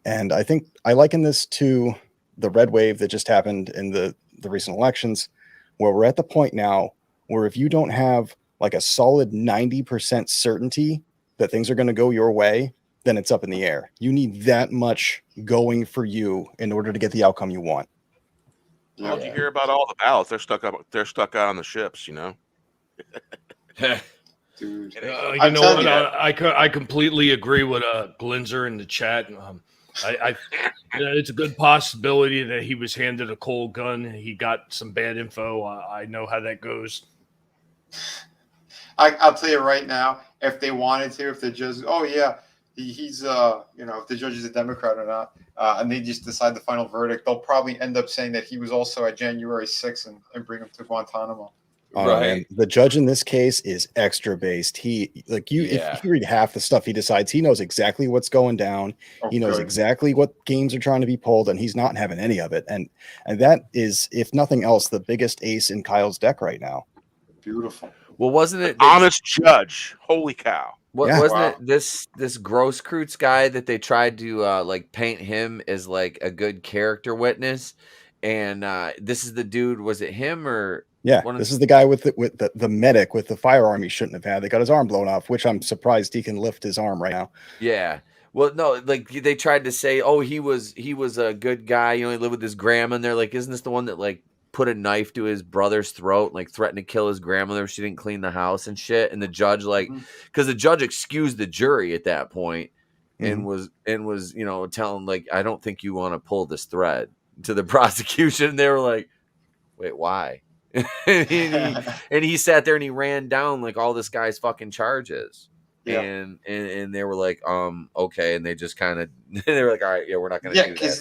And I think I liken this to the red wave that just happened in the recent elections, where we're at the point now where if you don't have like a solid 90% certainty that things are going to go your way, then it's up in the air. You need that much going for you in order to get the outcome you want. Well, did you hear about all the ballots? They're stuck out on the ships, Dude, You know what? I completely agree with Glinzer in the chat. It's a good possibility that he was handed a cold gun and he got some bad info. I know how that goes. I'll tell you right now, if they wanted to, if the judge, he's if the judge is a Democrat or not, and they just decide the final verdict, they'll probably end up saying that he was also at January 6th and bring him to Guantanamo. Right. The judge in this case is extra based. If you read half the stuff he decides, he knows exactly what's going down. He knows exactly what games are trying to be pulled, and he's not having any of it. And that is, if nothing else, the biggest ace in Kyle's deck right now. Beautiful. Well, wasn't it honest judge? Holy cow! Wasn't it this Grosskreutz guy that they tried to paint him as like a good character witness? And this is the dude. Was it him or? Yeah, this is the guy with the medic with the firearm he shouldn't have had. They got his arm blown off, which I'm surprised he can lift his arm right now. Yeah. Well, no, like they tried to say, oh, he was a good guy. He lived with his grandma, and they're like, isn't this the one that like put a knife to his brother's throat and like threatened to kill his grandmother if she didn't clean the house and shit? And the judge because the judge excused the jury at that point and was telling like, I don't think you want to pull this thread to the prosecution. And they were like, wait, why? and he sat there and he ran down like all this guy's fucking charges. Yeah. And they were like, okay, and they just kind of they were like, all right, yeah, we're not gonna do that. Yeah, because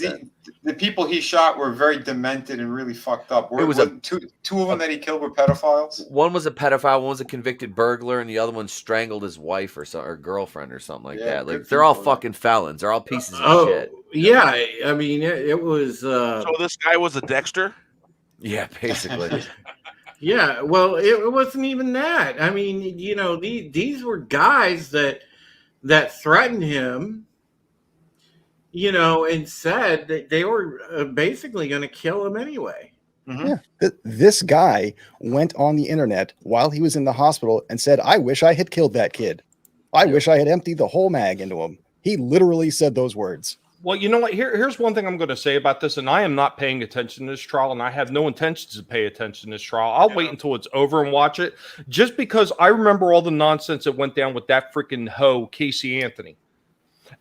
the people he shot were very demented and really fucked up. It was two of them that he killed were pedophiles. One was a pedophile, one was a convicted burglar, and the other one strangled his wife or girlfriend or something like that. Like they're all fucking felons. They're all pieces of shit. Yeah, I mean it was. So this guy was a Dexter. Yeah, basically. Yeah, well, it wasn't even that. I mean, these were guys that threatened him, and said that they were basically going to kill him anyway. Mm-hmm. Yeah, this guy went on the internet while he was in the hospital and said, "I wish I had killed that kid. I wish I had emptied the whole mag into him." He literally said those words. Well, you know what? Here's one thing I'm going to say about this, and I am not paying attention to this trial, and I have no intentions to pay attention to this trial. I'll wait until it's over and watch it, just because I remember all the nonsense that went down with that freaking hoe, Casey Anthony.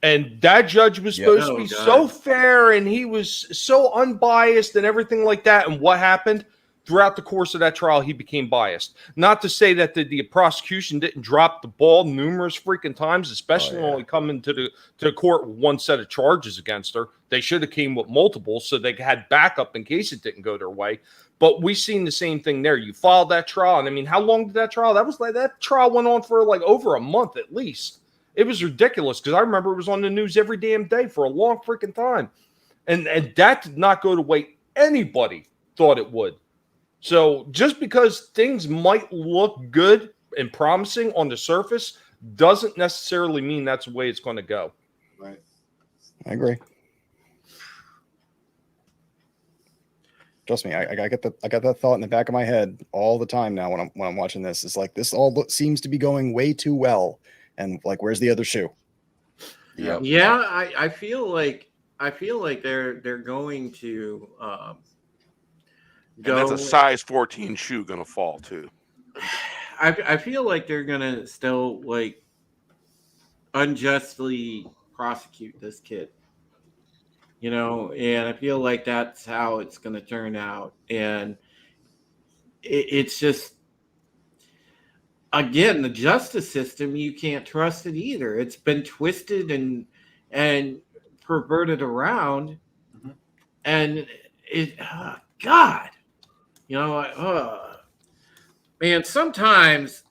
And that judge was supposed to be so fair, and he was so unbiased and everything like that. And what happened? Throughout the course of that trial, he became biased. Not to say that the prosecution didn't drop the ball numerous freaking times, especially only coming to the court with one set of charges against her. They should have came with multiple so they had backup in case it didn't go their way. But we seen the same thing there. You followed that trial, and I mean, how long did that trial? That trial went on for like over a month at least. It was ridiculous because I remember it was on the news every damn day for a long freaking time. And that did not go the way anybody thought it would. So just because things might look good and promising on the surface doesn't necessarily mean that's the way it's going to go. Right. I agree. Trust me, I got that thought in the back of my head all the time now when I'm watching this. It's like this all seems to be going way too well, and like, where's the other shoe? Yep. Yeah, I feel like they're going to And that's a size 14 shoe gonna fall too. I feel like they're gonna still like unjustly prosecute this kid. You know, and I feel like that's how it's going to turn out. And it's just, again, the justice system, you can't trust it either. It's been twisted and perverted around. Mhm. And God, you know, man, sometimes,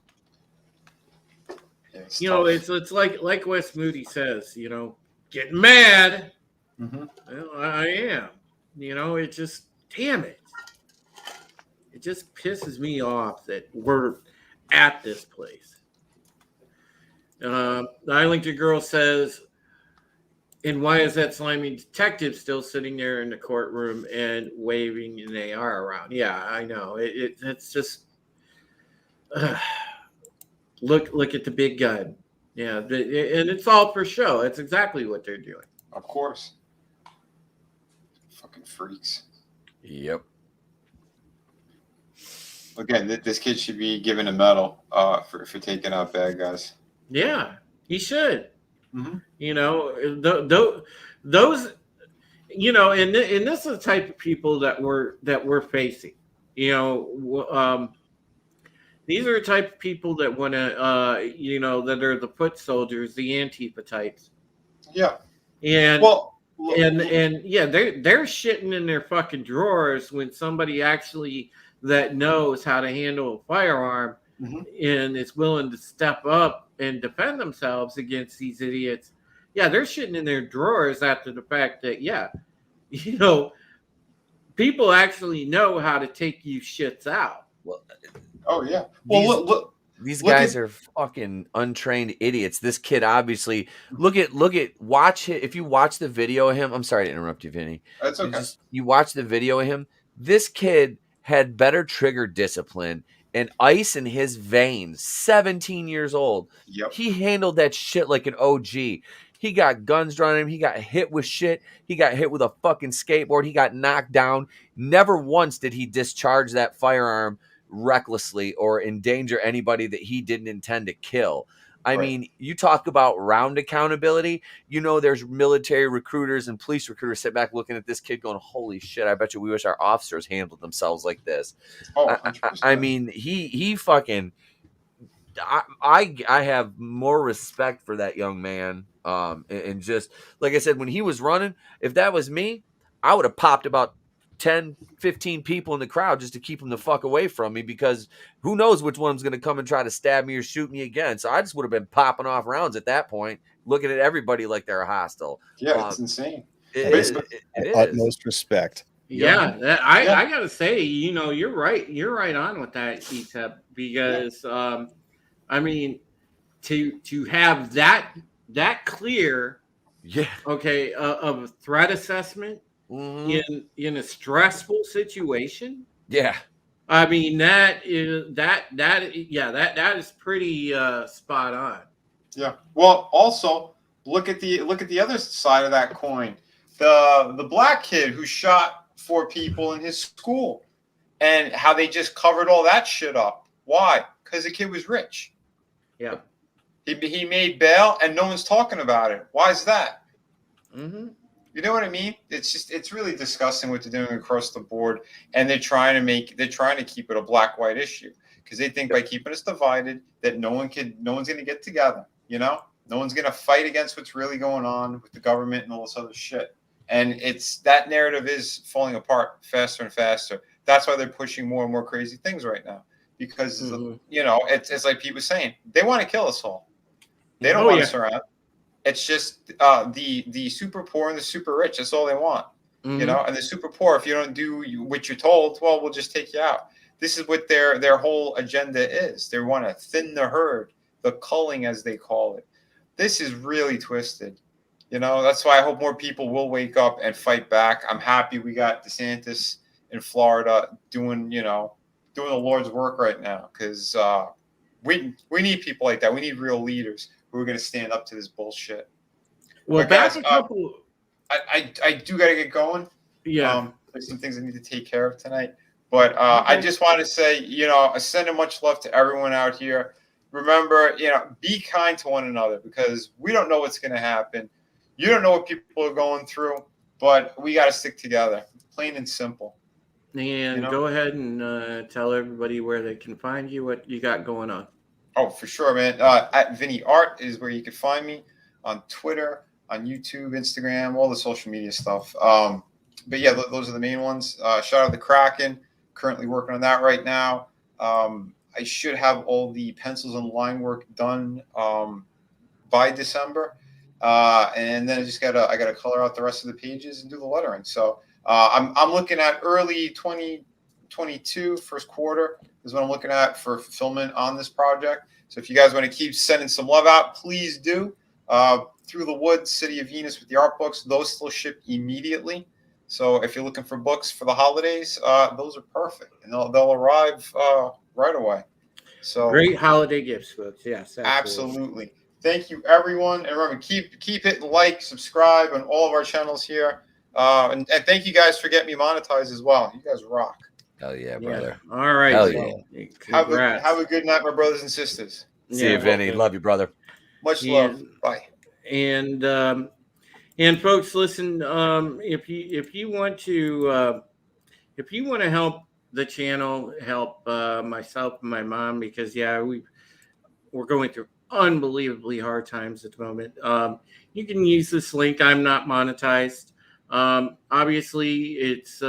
Yeah, you know, tough. it's like Wes Moody says, you know, getting mad. Mhm. Well, I am. You know, it just, damn it. It just pisses me off that we're at this place. The Islington girl says, and why is that slimy detective still sitting there in the courtroom and waving an AR around? Yeah, I know. It's just, look at the big gun. Yeah, and it's all for show. That's exactly what they're doing. Of course. Fucking freaks. Yep. Again, this kid should be given a medal for taking out bad guys. Yeah, he should. Mhm. You know, those, you know, and this is the type of people that we're facing. You know, these are the type of people that want to, you know, that are the foot soldiers, the Antifa types. Yeah. And Well, and yeah, they're shitting in their fucking drawers when somebody actually that knows how to handle a firearm Mhm. and is willing to step up and defend themselves against these idiots. Yeah, they're shitting in their drawers after the fact that, yeah, you know, people actually know how to take you shits out. Well, oh yeah. Well, These- look. These Look guys at- are fucking untrained idiots. This kid obviously watch it. If you watch the video of him, I'm sorry to interrupt you, Vinny. That's okay. You watch the video of him. This kid had better trigger discipline and ice in his veins. 17 years old. Yep. He handled that shit like an OG. He got guns drawn on him. He got hit with shit. He got hit with a fucking skateboard. He got knocked down. Never once did he discharge that firearm recklessly or endanger anybody that he didn't intend to kill. I Right. mean, you talk about round accountability. You know, there's military recruiters and police recruiters sit back looking at this kid going, holy shit, I bet you we wish our officers handled themselves like this. Oh, I 100%. mean, he fucking, I have more respect for that young man. And just, like I said, when he was running, if that was me, I would have popped about 10, 15 people in the crowd just to keep them the fuck away from me, because who knows which one's going to come and try to stab me or shoot me again. So I just would have been popping off rounds at that point, looking at everybody like they're hostile. Yeah, it's insane. It is. Utmost respect. Yeah, I gotta say, you know, you're right. You're right on with that, ETEP, because I mean, to have that clear, Yeah. okay, of a threat assessment in a stressful situation. Yeah. I mean, that is pretty spot on. Yeah. Well, also look at the other side of that coin. The black kid who shot 4 people in his school, and how they just covered all that shit up. Why? Because the kid was rich. Yeah. He made bail, and no one's talking about it. Why is that? Mm-hmm. You know what I mean? It's really disgusting what they're doing across the board, and they're trying to keep it a black-white issue, because they think by keeping us divided that no one's going to get together. You know, no one's going to fight against what's really going on with the government and all this other shit. And that narrative is falling apart faster and faster. That's why they're pushing more and more crazy things right now, because you know, it's like Pete was saying, they want to kill us all. They don't Oh, want yeah. us around. It's just the super poor and the super rich. That's all they want. Mhm. You know, and the super poor, if you don't do what you're told, well, we'll just take you out. This is what their whole agenda is. They want to thin the herd, the culling, as they call it. This is really twisted. You know, that's why I hope more people will wake up and fight back. I'm happy we got DeSantis in Florida doing the Lord's work right now, because we need people like that. We need real leaders who are going to stand up to this bullshit. Well, But back guys, a couple. I do got to get going. Yeah. There's some things I need to take care of tonight. But I Okay. just want to say, I send much love to everyone out here. Remember, be kind to one another, because we don't know what's going to happen. You don't know what people are going through, but we got to stick together, plain and simple. And go ahead and tell everybody where they can find you, what you got going on. Oh, for sure, man. At Vinny Art is where you can find me on Twitter, on YouTube, Instagram, all the social media stuff. But yeah, those are the main ones. Shout out to Kraken. Currently working on that right now. I should have all the pencils and line work done by December, and then I gotta color out the rest of the pages and do the lettering. So I'm looking at early 2022, first quarter is what I'm looking at for fulfillment on this project. So if you guys want to keep sending some love out, please do. Through the Woods, City of Venus with the art books, those still ship immediately. So if you're looking for books for the holidays, those are perfect, and they'll arrive right away. So great holiday gifts, folks. Yes, absolutely. Thank you, everyone, and remember, keep hitting like, subscribe on all of our channels here, and thank you guys for getting me monetized as well. You guys rock. Hell yeah, brother. Yeah. All right. Hell yeah. Congrats. Have a good night, my brothers and sisters. See you, Vinny. Love you, brother. Much love. Bye. And folks, listen. If you want to help the channel, help myself and my mom, because we're going through unbelievably hard times at the moment. You can use this link. I'm not monetized. Obviously, it's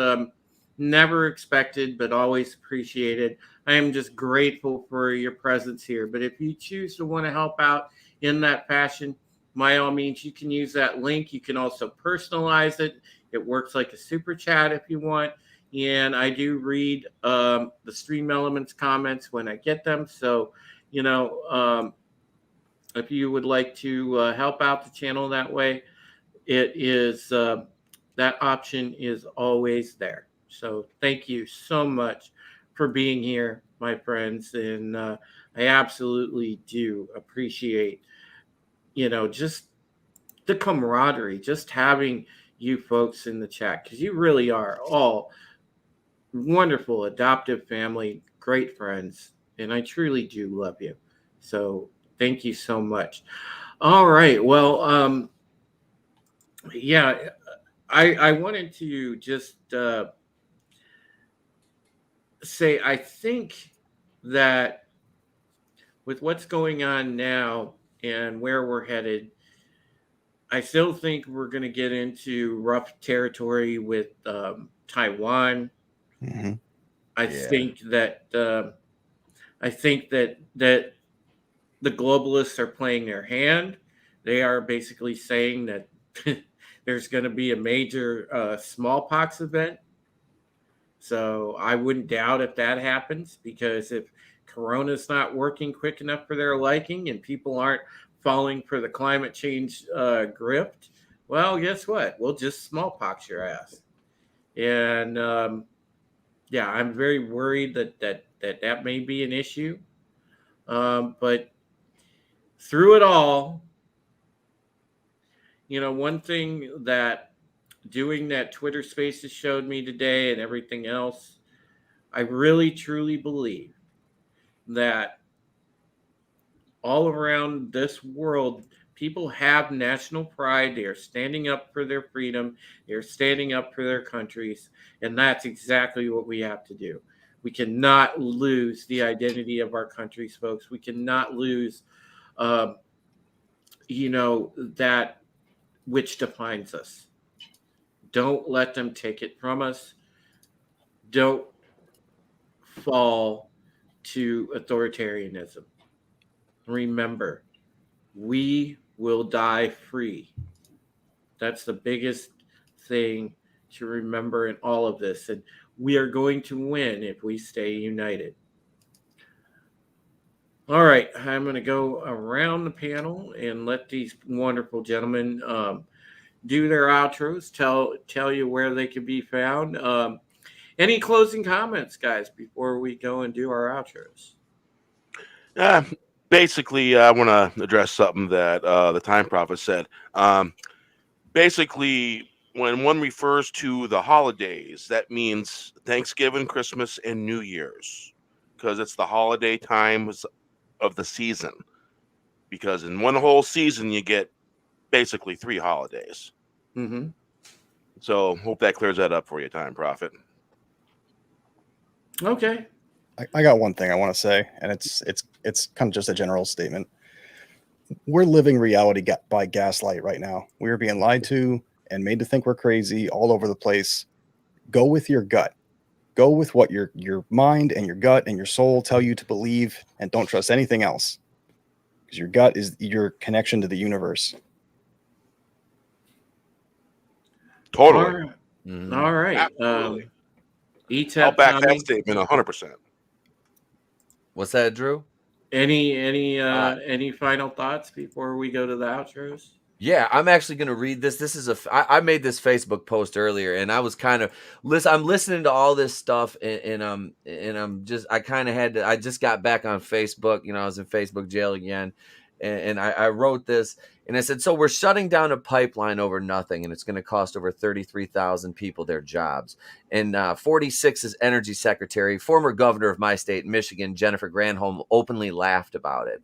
never expected, but always appreciated. I am just grateful for your presence here. But if you choose to want to help out in that fashion, by all means, you can use that link. You can also personalize it. It works like a super chat if you want. And I do read the Stream Elements comments when I get them. So, if you would like to help out the channel that way, it is that option is always there. So thank you so much for being here, my friends. And I absolutely do appreciate, just the camaraderie, just having you folks in the chat, because you really are all wonderful adoptive family, great friends, and I truly do love you. So thank you so much. All right. Well, I wanted to just say, I think that with what's going on now and where we're headed, I still think we're going to get into rough territory with Taiwan. Mm-hmm. I think that the globalists are playing their hand. They are basically saying that there's going to be a major smallpox event. So I wouldn't doubt if that happens, because if Corona's not working quick enough for their liking and people aren't falling for the climate change grift, well, guess what? We'll just smallpox your ass. And I'm very worried that may be an issue. But through it all, one thing that doing that Twitter Spaces showed me today and everything else, I really truly believe that all around this world, people have national pride. They are standing up for their freedom. They're standing up for their countries. And that's exactly what we have to do. We cannot lose the identity of our countries, folks. We cannot lose, that which defines us. Don't let them take it from us. Don't fall to authoritarianism. Remember, we will die free. That's the biggest thing to remember in all of this. And we are going to win if we stay united. All right, I'm going to go around the panel and let these wonderful gentlemen do their outros. Tell you where they can be found. Any closing comments, guys, before we go and do our outros? Basically, I want to address something that the Time Prophet said. Basically, when one refers to the holidays, that means Thanksgiving, Christmas, and New Year's, because it's the holiday times of the season. Because in one whole season, you get basically 3 holidays. Mm-hmm. So hope that clears that up for you, Time Prophet. Okay. I got one thing I want to say, and it's kind of just a general statement. We're living reality by gaslight right now. We are being lied to and made to think we're crazy all over the place. Go with your gut. Go with what your mind and your gut and your soul tell you to believe, and don't trust anything else. Because your gut is your connection to the universe. Totally. All right. All right. Absolutely. ETEP, I'll back Tommy, that statement 100%. What's that, Drew? Any final thoughts before we go to the outros? Yeah, I'm actually going to read this. This is I made this Facebook post earlier, and I was kind of I'm listening to all this stuff, and I'm just I kind of had to. I just got back on Facebook. I was in Facebook jail again, and I wrote this, and I said, so we're shutting down a pipeline over nothing, and it's going to cost over 33,000 people their jobs. And 46's energy secretary, former governor of my state, Michigan, Jennifer Granholm, openly laughed about it.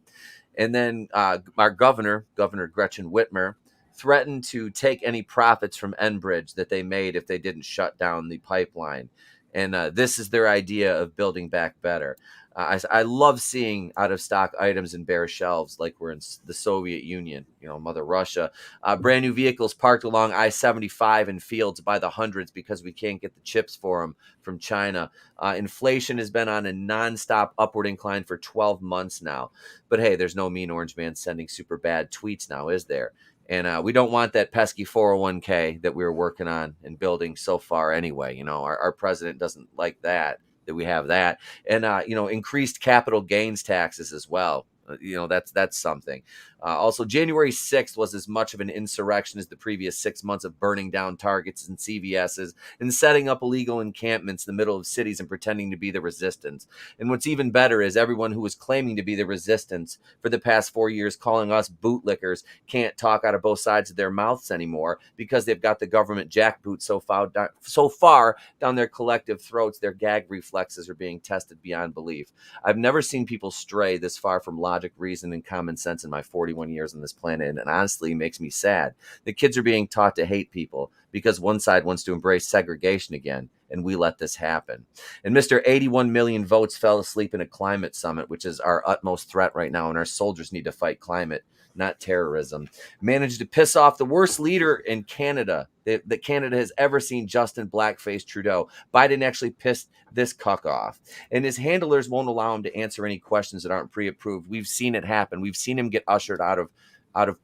And then our Governor Gretchen Whitmer, threatened to take any profits from Enbridge that they made if they didn't shut down the pipeline. And this is their idea of building back better. I love seeing out of stock items in bare shelves like we're in the Soviet Union, Mother Russia. Brand new vehicles parked along I-75 in fields by the hundreds because we can't get the chips for them from China. Inflation has been on a nonstop upward incline for 12 months now. But hey, there's no mean orange man sending super bad tweets now, is there? And we don't want that pesky 401k that we were working on and building so far anyway. Our president doesn't like that we have that. And, increased capital gains taxes as well. That's something. Also, January 6th was as much of an insurrection as the previous 6 months of burning down Targets and CVS's and setting up illegal encampments in the middle of cities and pretending to be the resistance. And what's even better is everyone who was claiming to be the resistance for the past 4 years, calling us bootlickers, can't talk out of both sides of their mouths anymore because they've got the government jackboot so far down their collective throats, their gag reflexes are being tested beyond belief. I've never seen people stray this far from logic, reason, and common sense in my 41 years on this planet, and honestly it makes me sad. The kids are being taught to hate people because one side wants to embrace segregation again, and we let this happen. And Mr. 81 million votes fell asleep in a climate summit, which is our utmost threat right now, and our soldiers need to fight climate, not terrorism. Managed to piss off the worst leader in Canada that Canada has ever seen, Justin Blackface Trudeau. Biden actually pissed this cuck off. And his handlers won't allow him to answer any questions that aren't pre-approved. We've seen it happen. We've seen him get ushered out of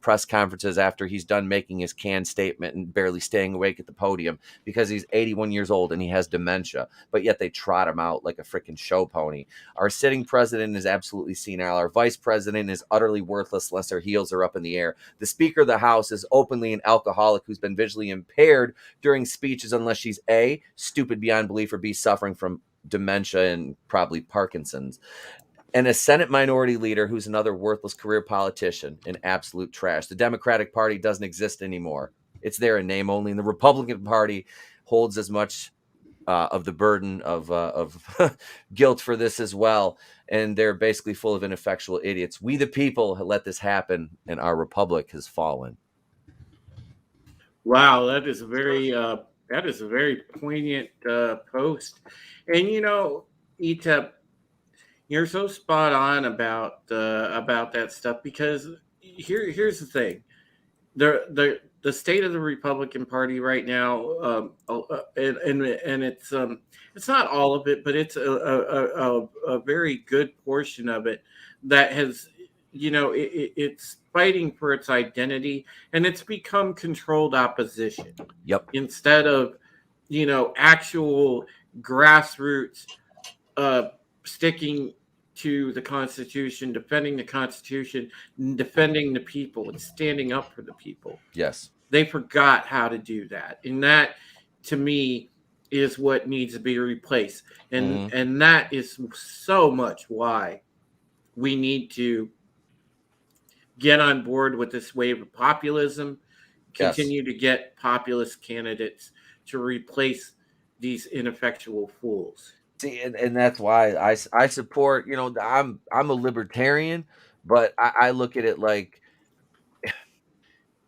press conferences after he's done making his canned statement and barely staying awake at the podium because he's 81 years old and he has dementia, but yet they trot him out like a freaking show pony. Our sitting president is absolutely senile. Our vice president is utterly worthless unless her heels are up in the air. The Speaker of the House is openly an alcoholic who's been visually impaired during speeches unless she's A, stupid beyond belief, or B, suffering from dementia and probably Parkinson's. And a Senate minority leader who's another worthless career politician and absolute trash. The Democratic Party doesn't exist anymore. It's there in name only. And the Republican Party holds as much of the burden of guilt for this as well. And they're basically full of ineffectual idiots. We the people have let this happen, and our republic has fallen. Wow, that is a very poignant post. And ETEP, you're so spot on about that stuff, because here's the thing: the state of the Republican Party right now, and it's not all of it, but it's a very good portion of it that has, it's fighting for its identity, and it's become controlled opposition. Yep. Instead of, actual grassroots sticking to the Constitution, defending the Constitution, and defending the people, and standing up for the people. Yes. They forgot how to do that. And that, to me, is what needs to be replaced. And that is so much why we need to get on board with this wave of populism, continue to get populist candidates to replace these ineffectual fools. See, and that's why I support, I'm a libertarian, but I look at it like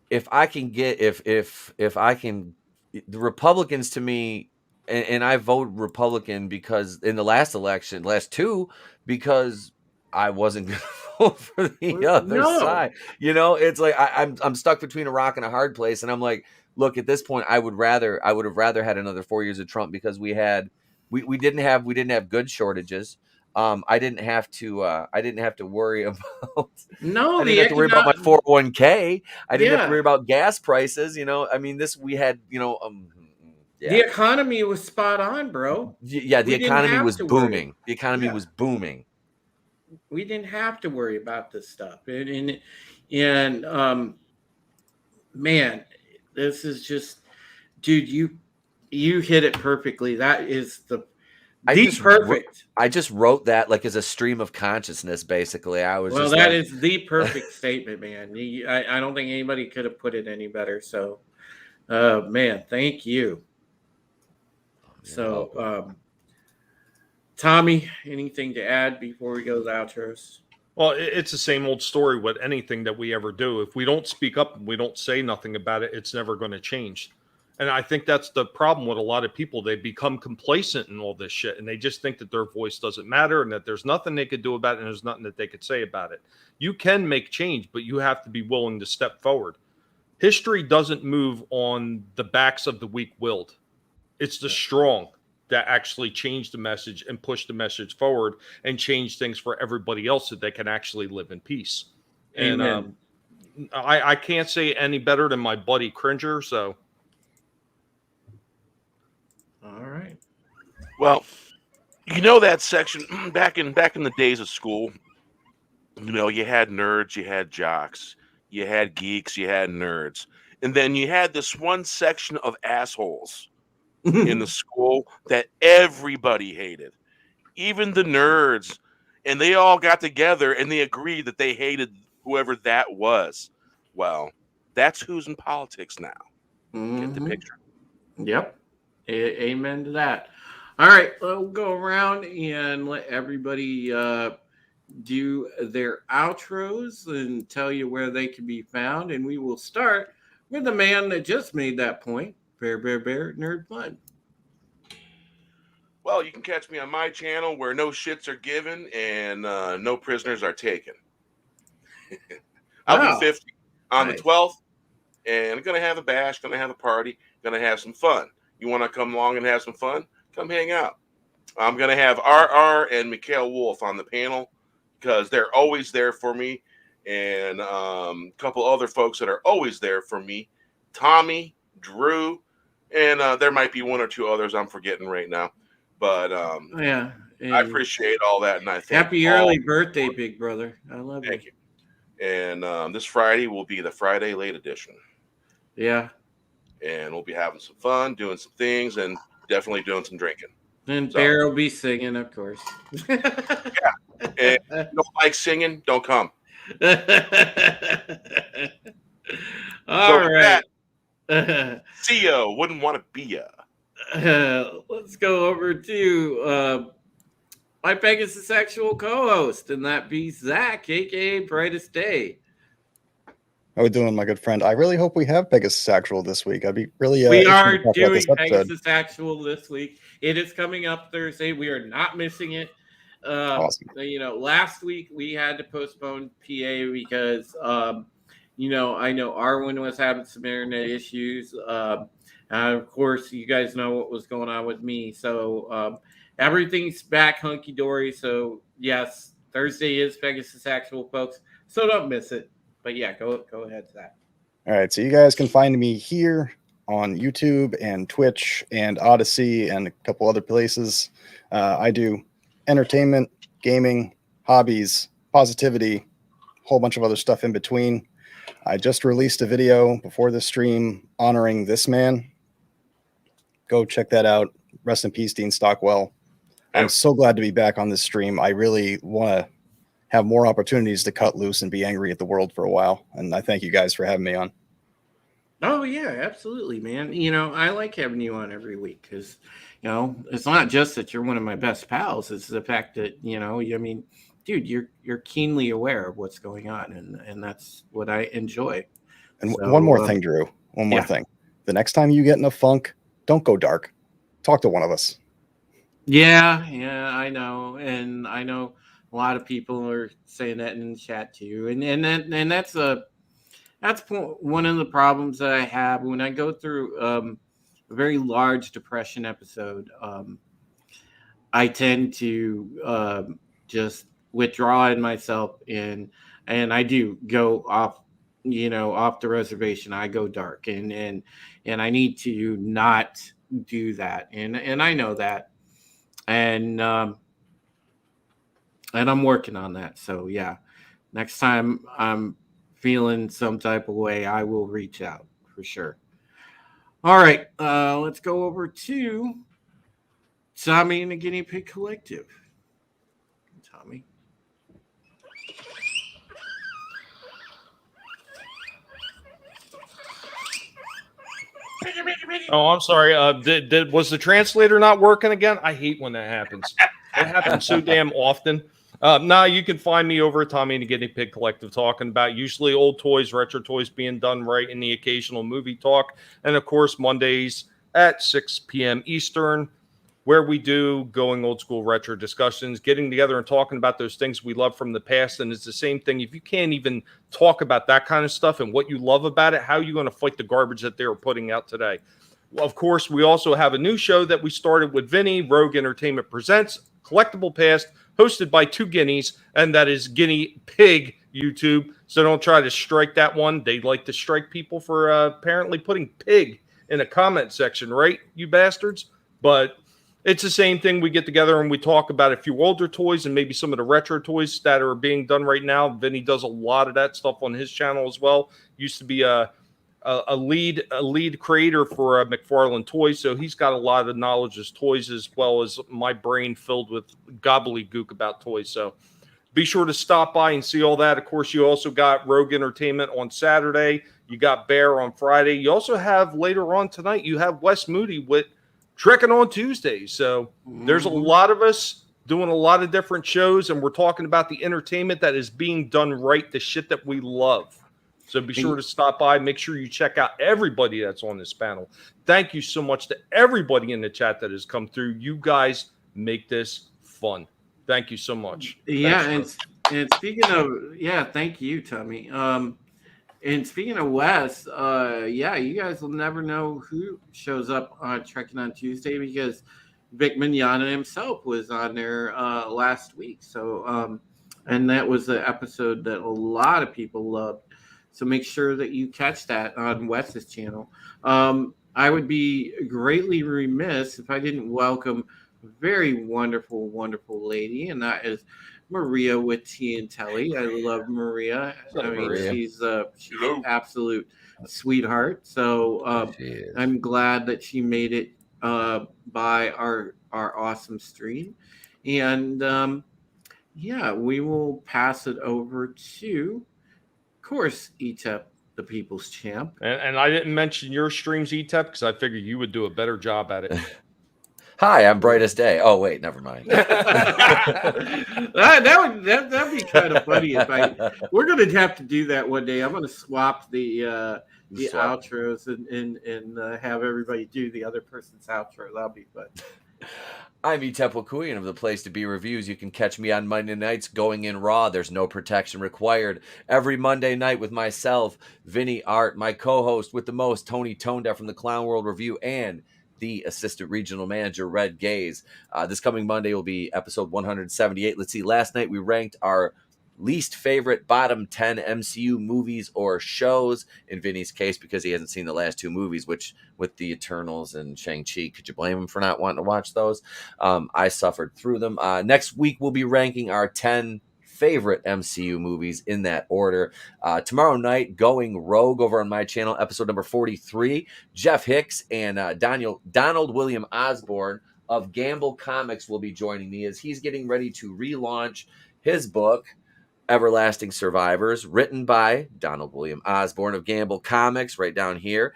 if I can get if I can, the Republicans, to me, and I vote Republican because in the last election, last two, because I wasn't going to vote for the other side. It's like I'm stuck between a rock and a hard place, and I'm like, look, at this point, I would have rather had another 4 years of Trump, because we didn't have good shortages. I didn't have to worry about. No, I didn't have to worry about my 401k. I didn't have to worry about gas prices. I mean, we had. The economy was spot on, bro. Yeah, the economy was booming. The economy was booming. We didn't have to worry about this stuff, and man, this is just, dude, you hit it perfectly. That is perfect. I just wrote that like as a stream of consciousness, basically. That is the perfect statement, man. I don't think anybody could have put it any better. So, man, thank you. So, Tommy, anything to add before we go to the outros? Well, it's the same old story with anything that we ever do. If we don't speak up and we don't say nothing about it, it's never going to change. And I think that's the problem with a lot of people. They become complacent in all this shit, and they just think that their voice doesn't matter and that there's nothing they could do about it and there's nothing that they could say about it. You can make change, but you have to be willing to step forward. History doesn't move on the backs of the weak-willed. It's the strong that actually change the message and push the message forward and change things for everybody else so they can actually live in peace. Amen. And I can't say any better than my buddy Cringer, so... All right. Well, that section back in the days of school, you had nerds, you had jocks, you had geeks, you had nerds, and then you had this one section of assholes in the school that everybody hated, even the nerds, and they all got together and they agreed that they hated whoever that was. Well, that's who's in politics now. Get the picture. Yep. Amen to that. All right, we'll go around and let everybody do their outros and tell you where they can be found. And we will start with the man that just made that point, Bear Nerd Fun. Well, you can catch me on my channel where no shits are given and no prisoners are taken. I'll be 50 on the 12th, and I'm going to have a bash, going to have a party, going to have some fun. You want to come along and have some fun? Come hang out. I'm going to have RR and Mikhail Wolf on the panel because they're always there for me, and a couple other folks that are always there for me, Tommy, Drew, and there might be one or two others I'm forgetting right now. But I appreciate all that, and I thank happy early birthday, big brother. I love Thank you. And this Friday will be the Friday late edition. Yeah. And we'll be having some fun, doing some things, and definitely doing some drinking. And Bear will be singing, of course. Yeah. And if you don't like singing, don't come. All right. See ya. Wouldn't want to be ya. Let's go over to my Pegasus actual co-host, and that be Zach, aka Brightest Day. How are we doing, my good friend? I really hope we have Pegasus Actual this week. I'd be really. We are doing Pegasus Actual this week. It is coming up Thursday. We are not missing it. Awesome. Last week we had to postpone PA because, I know Arwen was having some internet issues. Of course, you guys know what was going on with me. So everything's back hunky dory. So yes, Thursday is Pegasus Actual, folks. So don't miss it. but yeah, go ahead to that. All right, so you guys can find me here on YouTube and Twitch and Odyssey and a couple other places. I do entertainment, gaming, hobbies, positivity, a whole bunch of other stuff in between. I just released a video before the stream honoring this man. Go check that out. Rest in peace, Dean Stockwell. I'm so glad to be back on this stream. I really want to have more opportunities to cut loose and be angry at the world for a while. And I thank you guys for having me on. Oh yeah, absolutely, man. You know, I like having you on every week because, you know, it's not just that you're one of my best pals. It's the fact that, you know, I mean, dude, you're keenly aware of what's going on, and that's what I enjoy. And So, one more thing, Drew. One more thing. The next time you get in a funk, don't go dark. Talk to one of us. Yeah, I know, and I know a lot of people are saying that in the chat too, and that's one of the problems that I have when I go through a very large depression episode. I tend to just withdraw in myself, and I do go off, you know, off the reservation. I go dark, and I need to not do that, and I know that, and I'm working on that. So yeah, next time I'm feeling some type of way, I will reach out for sure. All right, let's go over to Tommy and the Guinea Pig Collective. Tommy. Oh, I'm sorry. Was the translator not working again? I hate when that happens. It happens so damn often. Now you can find me over at Tommy and the Guinea Pig Collective talking about usually old toys, retro toys being done right, and the occasional movie talk. And of course, Mondays at 6 p.m. Eastern, where we do going old school retro discussions, getting together and talking about those things we love from the past. And it's the same thing. If you can't even talk about that kind of stuff and what you love about it, how are you going to fight the garbage that they're putting out today? Well, of course, we also have a new show that we started with Vinny, Rogue Entertainment Presents, Collectible Past, hosted by two guineas, and that is Guinea Pig YouTube. So don't try to strike that one. They like to strike people for apparently putting pig in a comment section, right, you bastards? But it's the same thing. We get together and we talk about a few older toys and maybe some of the retro toys that are being done right now. Vinny does a lot of that stuff on his channel as well. Used to be a lead creator for McFarlane Toys, so he's got a lot of knowledge as toys, as well as my brain filled with gobbledygook about toys. So be sure to stop by and see all that. Of course, you also got Rogue Entertainment on Saturday. You got Bear on Friday. You also have later on tonight, you have Wes Moody with Trekking on Tuesdays. So there's a lot of us doing a lot of different shows, and we're talking about the entertainment that is being done right, the shit that we love. So be sure to stop by. Make sure you check out everybody that's on this panel. Thank you so much to everybody in the chat that has come through. You guys make this fun. Thank you so much. Yeah, and speaking of, thank you, Tommy. And speaking of Wes, you guys will never know who shows up on Trekking on Tuesday because Vic Mignogna himself was on there last week. So, and that was the episode that a lot of people loved. So make sure that you catch that on Wes's channel. I would be greatly remiss if I didn't welcome a very wonderful, wonderful lady, and that is Maria with Tea and Telly. I love Maria. She's an absolute sweetheart. So I'm glad that she made it by our awesome stream. And we will pass it over to, of course, ETEP, the People's Champ. And I didn't mention your streams, ETEP, because I figured you would do a better job at it. Hi, I'm Brightest Day. Oh, wait, never mind. That'd be kind of funny. We're going to have to do that one day. I'm going to swap the outros and have everybody do the other person's outro. That'll be fun. I'm ETEP Wakuian of the Place to Be Reviews. You can catch me on Monday nights going in raw. There's no protection required. Every Monday night with myself, Vinny Art, my co-host with the most, Tony Tonedeaf from the Clown World Review, and the assistant regional manager, Red Gaze. This coming Monday will be episode 178. Let's see, last night we ranked our least favorite bottom 10 MCU movies or shows, in Vinny's case, because he hasn't seen the last two movies, which with the Eternals and Shang-Chi, could you blame him for not wanting to watch those? I suffered through them. Next week, we'll be ranking our 10 favorite MCU movies in that order. Tomorrow night, Going Rogue over on my channel, episode number 43. Jeff Hicks and Donald William Osborne of Gamble Comics will be joining me as he's getting ready to relaunch his book, Everlasting Survivors, written by Donald William Osborne of Gamble Comics, right down here.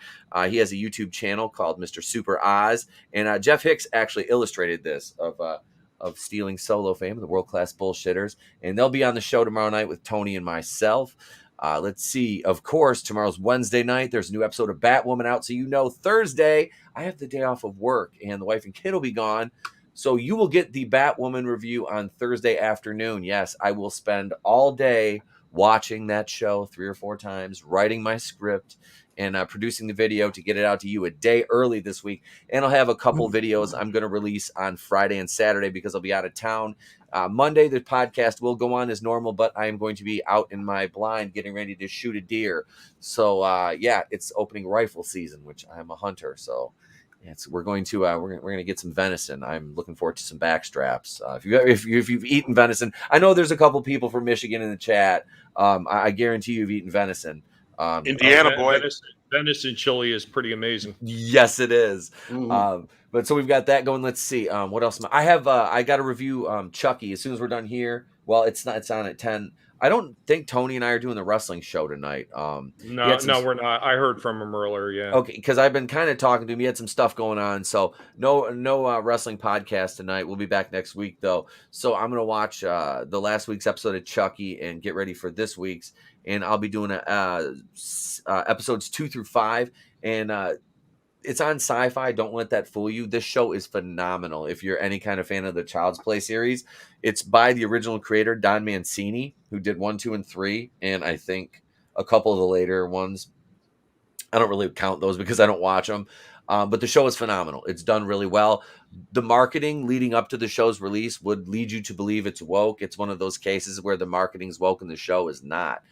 He has a YouTube channel called Mr. Super Oz, and Jeff Hicks actually illustrated this of Stealing Solo fame, the world-class bullshitters, and they'll be on the show tomorrow night with Tony and myself. Let's see. Of course, tomorrow's Wednesday night. There's a new episode of Batwoman out, so Thursday I have the day off of work, and the wife and kid will be gone. So you will get the Batwoman review on Thursday afternoon. Yes, I will spend all day watching that show 3 or 4 times, writing my script, and producing the video to get it out to you a day early this week. And I'll have a couple videos I'm going to release on Friday and Saturday because I'll be out of town. Monday, the podcast will go on as normal, but I am going to be out in my blind getting ready to shoot a deer. So, it's opening rifle season, which I'm a hunter, so... we're going to get some venison. I'm looking forward to some backstraps. If you've eaten venison, I know there's a couple people from Michigan in the chat. I guarantee you've eaten venison. Indiana boy, venison chili is pretty amazing. Yes, it is. Mm-hmm. But so we've got that going. Let's see. What else? I have. I got to review Chucky as soon as we're done here. Well, it's not. It's on at 10. I don't think Tony and I are doing the wrestling show tonight. No, we're not. I heard from him earlier. Yeah. Okay, because I've been kind of talking to him. He had some stuff going on, so no wrestling podcast tonight. We'll be back next week though. So I'm gonna watch the last week's episode of Chucky and get ready for this week's. And I'll be doing episodes 2 through 5, and it's on Sci-Fi. Don't let that fool you. This show is phenomenal. If you're any kind of fan of the Child's Play series, it's by the original creator, Don Mancini, who did 1, 2, and 3, and I think a couple of the later ones. I don't really count those because I don't watch them. But the show is phenomenal. It's done really well. The marketing leading up to the show's release would lead you to believe it's woke. It's one of those cases where the marketing's woke and the show is not.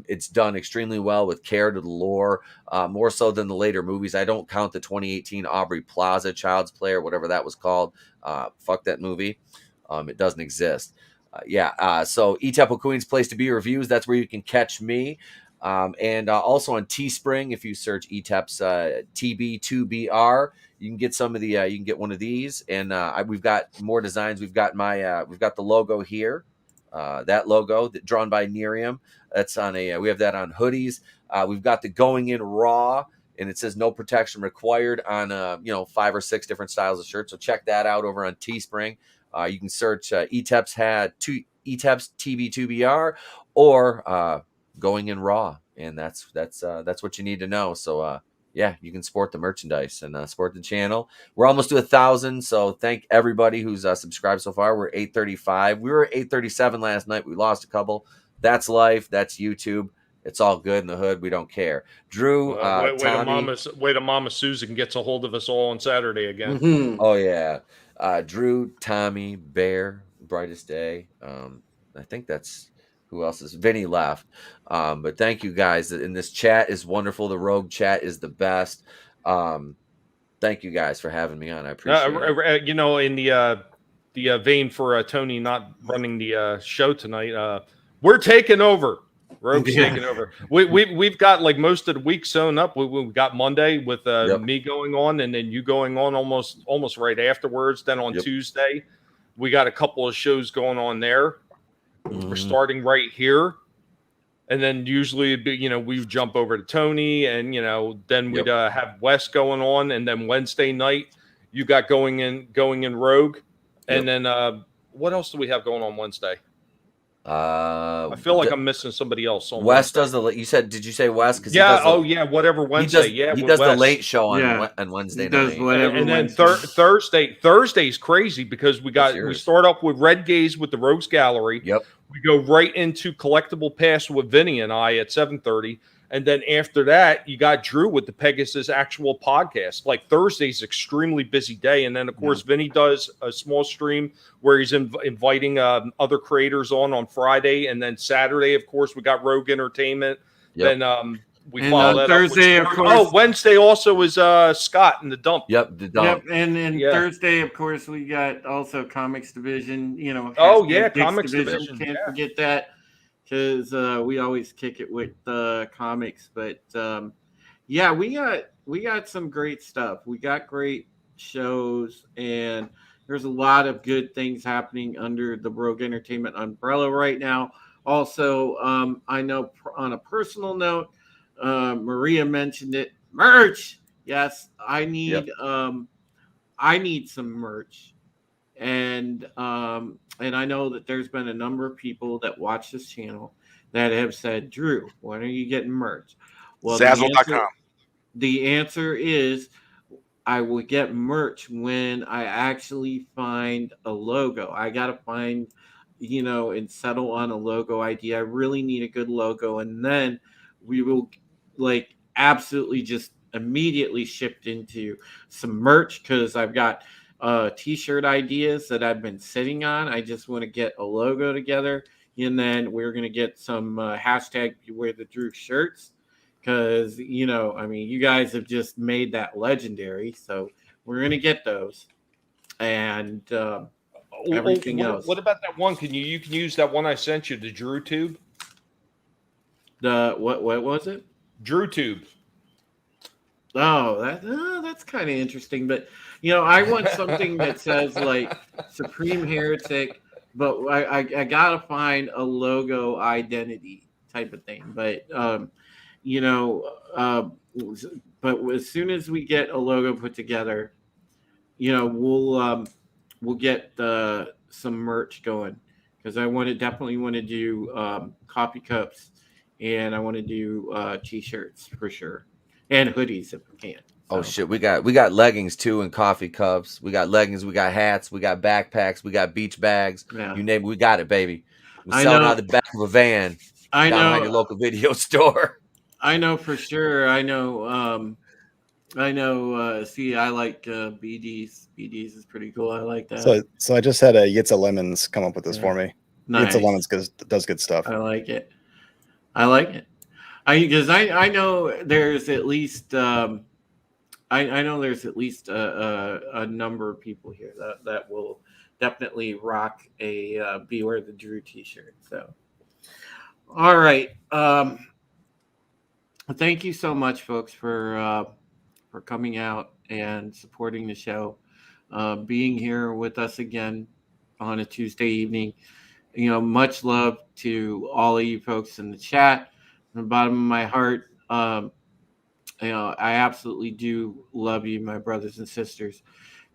It's done extremely well with care to the lore, more so than the later movies. I don't count the 2018 Aubrey Plaza Child's Play or whatever that was called. Fuck that movie. It doesn't exist. So eTep Queen's Place to Be reviews. That's where you can catch me. And also on Teespring, if you search eTep's TB2BR, you can get some of the you can get one of these. And we've got more designs. We've got we've got the logo here. That logo drawn by Nerium. That's on we have that on hoodies. We've got the Going In Raw, and it says no protection required on 5 or 6 different styles of shirts. So check that out over on Teespring. You can search eTep's TB2BR or Going In Raw, and that's what you need to know. So you can support the merchandise and support the channel. We're almost to 1,000, so thank everybody who's subscribed so far. We're 835. We were at 837 last night. We lost a couple. That's life. That's YouTube. It's all good in the hood. We don't care. Drew, wait till Mama Susan gets a hold of us all on Saturday again. Mm-hmm. Oh yeah, Drew, Tommy, Bear, Brightest Day. I think that's. Who else is Vinny left? But thank you guys. And this chat is wonderful. The Rogue chat is the best. Thank you guys for having me on. I appreciate it. In the vein for Tony not running the show tonight, we're taking over. Rogue's taking over. We've got like most of the week sewn up. We've got Monday with me going on, and then you going on almost right afterwards. Then on Tuesday, we got a couple of shows going on there. We're starting right here, and then usually we jump over to Tony, and then we'd have Wes going on, and then Wednesday night you got going in Rogue, and then what else do we have going on Wednesday? I feel like I'm missing somebody else. On Wes does the. You said? Did you say Wes? Whatever Wednesday. He does the late show on Wednesday night. And then Thursday's crazy because we start up with Red Gaze with the Rogues Gallery. Yep. We go right into Collectible Pass with Vinny and I at 7:30. And then after that, you got Drew with the Pegasus actual podcast. Like Thursday's extremely busy day. And then, of course, Vinny does a small stream where he's inviting other creators on Friday. And then Saturday, of course, we got Rogue Entertainment. Yep. Then we And, follow that Thursday, up with of course. Oh, Wednesday also is Scott in the dump. Yep, the dump. Yep, and Yeah. Thursday, of course, we got also Comics Division. You know, Oh, hashtag yeah, Dick's Comics Division, Can't yeah. forget that because we always kick it with comics. But yeah, we got some great stuff. We got great shows, and there's a lot of good things happening under the Rogue Entertainment umbrella right now. Also, I know on a personal note, Maria mentioned it. Merch. Yes, I need some merch, and I know that there's been a number of people that watch this channel that have said, Drew, when are you getting merch? Well, Zazzle.com. the answer is I will get merch when I actually find a logo. I gotta find, and settle on a logo idea. I really need a good logo, and then we will absolutely just immediately shift into some merch because I've got t-shirt ideas that I've been sitting on. I just want to get a logo together, and then we're going to get some hashtag Beware the Drew shirts because you guys have just made that legendary, so we're going to get those and everything else. What about that one? You can use that one I sent you, the Drew Tube? The what was it? Drew Tube. Oh, that's kind of interesting. But I want something that says like Supreme Heretic, but I gotta find a logo identity type of thing. But but as soon as we get a logo put together, we'll get some merch going because I definitely want to do coffee cups. And I want to do t-shirts for sure, and hoodies if we can. Oh shit, we got leggings too, and coffee cups. We got leggings, we got hats, we got backpacks, we got beach bags. Yeah. You name it, we got it, baby. We're I selling know. out the back of a van. I down behind know. your local video store. I know for sure. I know. See, I like BDs. BDs is pretty cool. I like that. So I just had a Yitza Lemons come up with this for me. Nice. Yitza Lemons does good stuff. I like it. Because I know there's at least I know there's at least a number of people here that will definitely rock a Beware the Drew t-shirt. So, all right. Thank you so much, folks, for coming out and supporting the show, being here with us again on a Tuesday evening. Much love to all of you folks in the chat. From the bottom of my heart, I absolutely do love you, my brothers and sisters.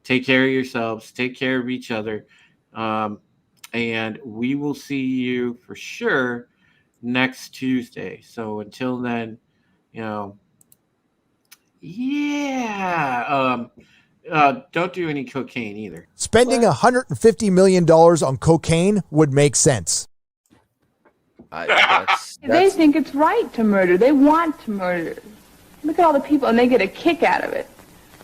Take care of yourselves. Take care of each other. And we will see you for sure next Tuesday. So until then, don't do any cocaine either. Spending $150 million on cocaine would make sense. They think it's right to murder. They want to murder. Look at all the people, and they get a kick out of it.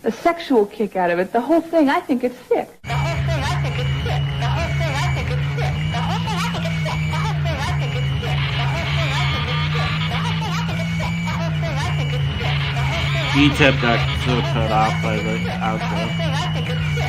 A sexual kick out of it. The whole thing, I think it's sick. The whole thing, I think it's sick. The whole thing, I think it's sick. The whole thing, I think it's sick. The whole thing, I think it's sick. The whole thing, I think it's sick. The whole thing, I think it's sick. The whole thing, I think it's sick. The whole thing, E-Tip got so cut off by the outro. I think it's sick.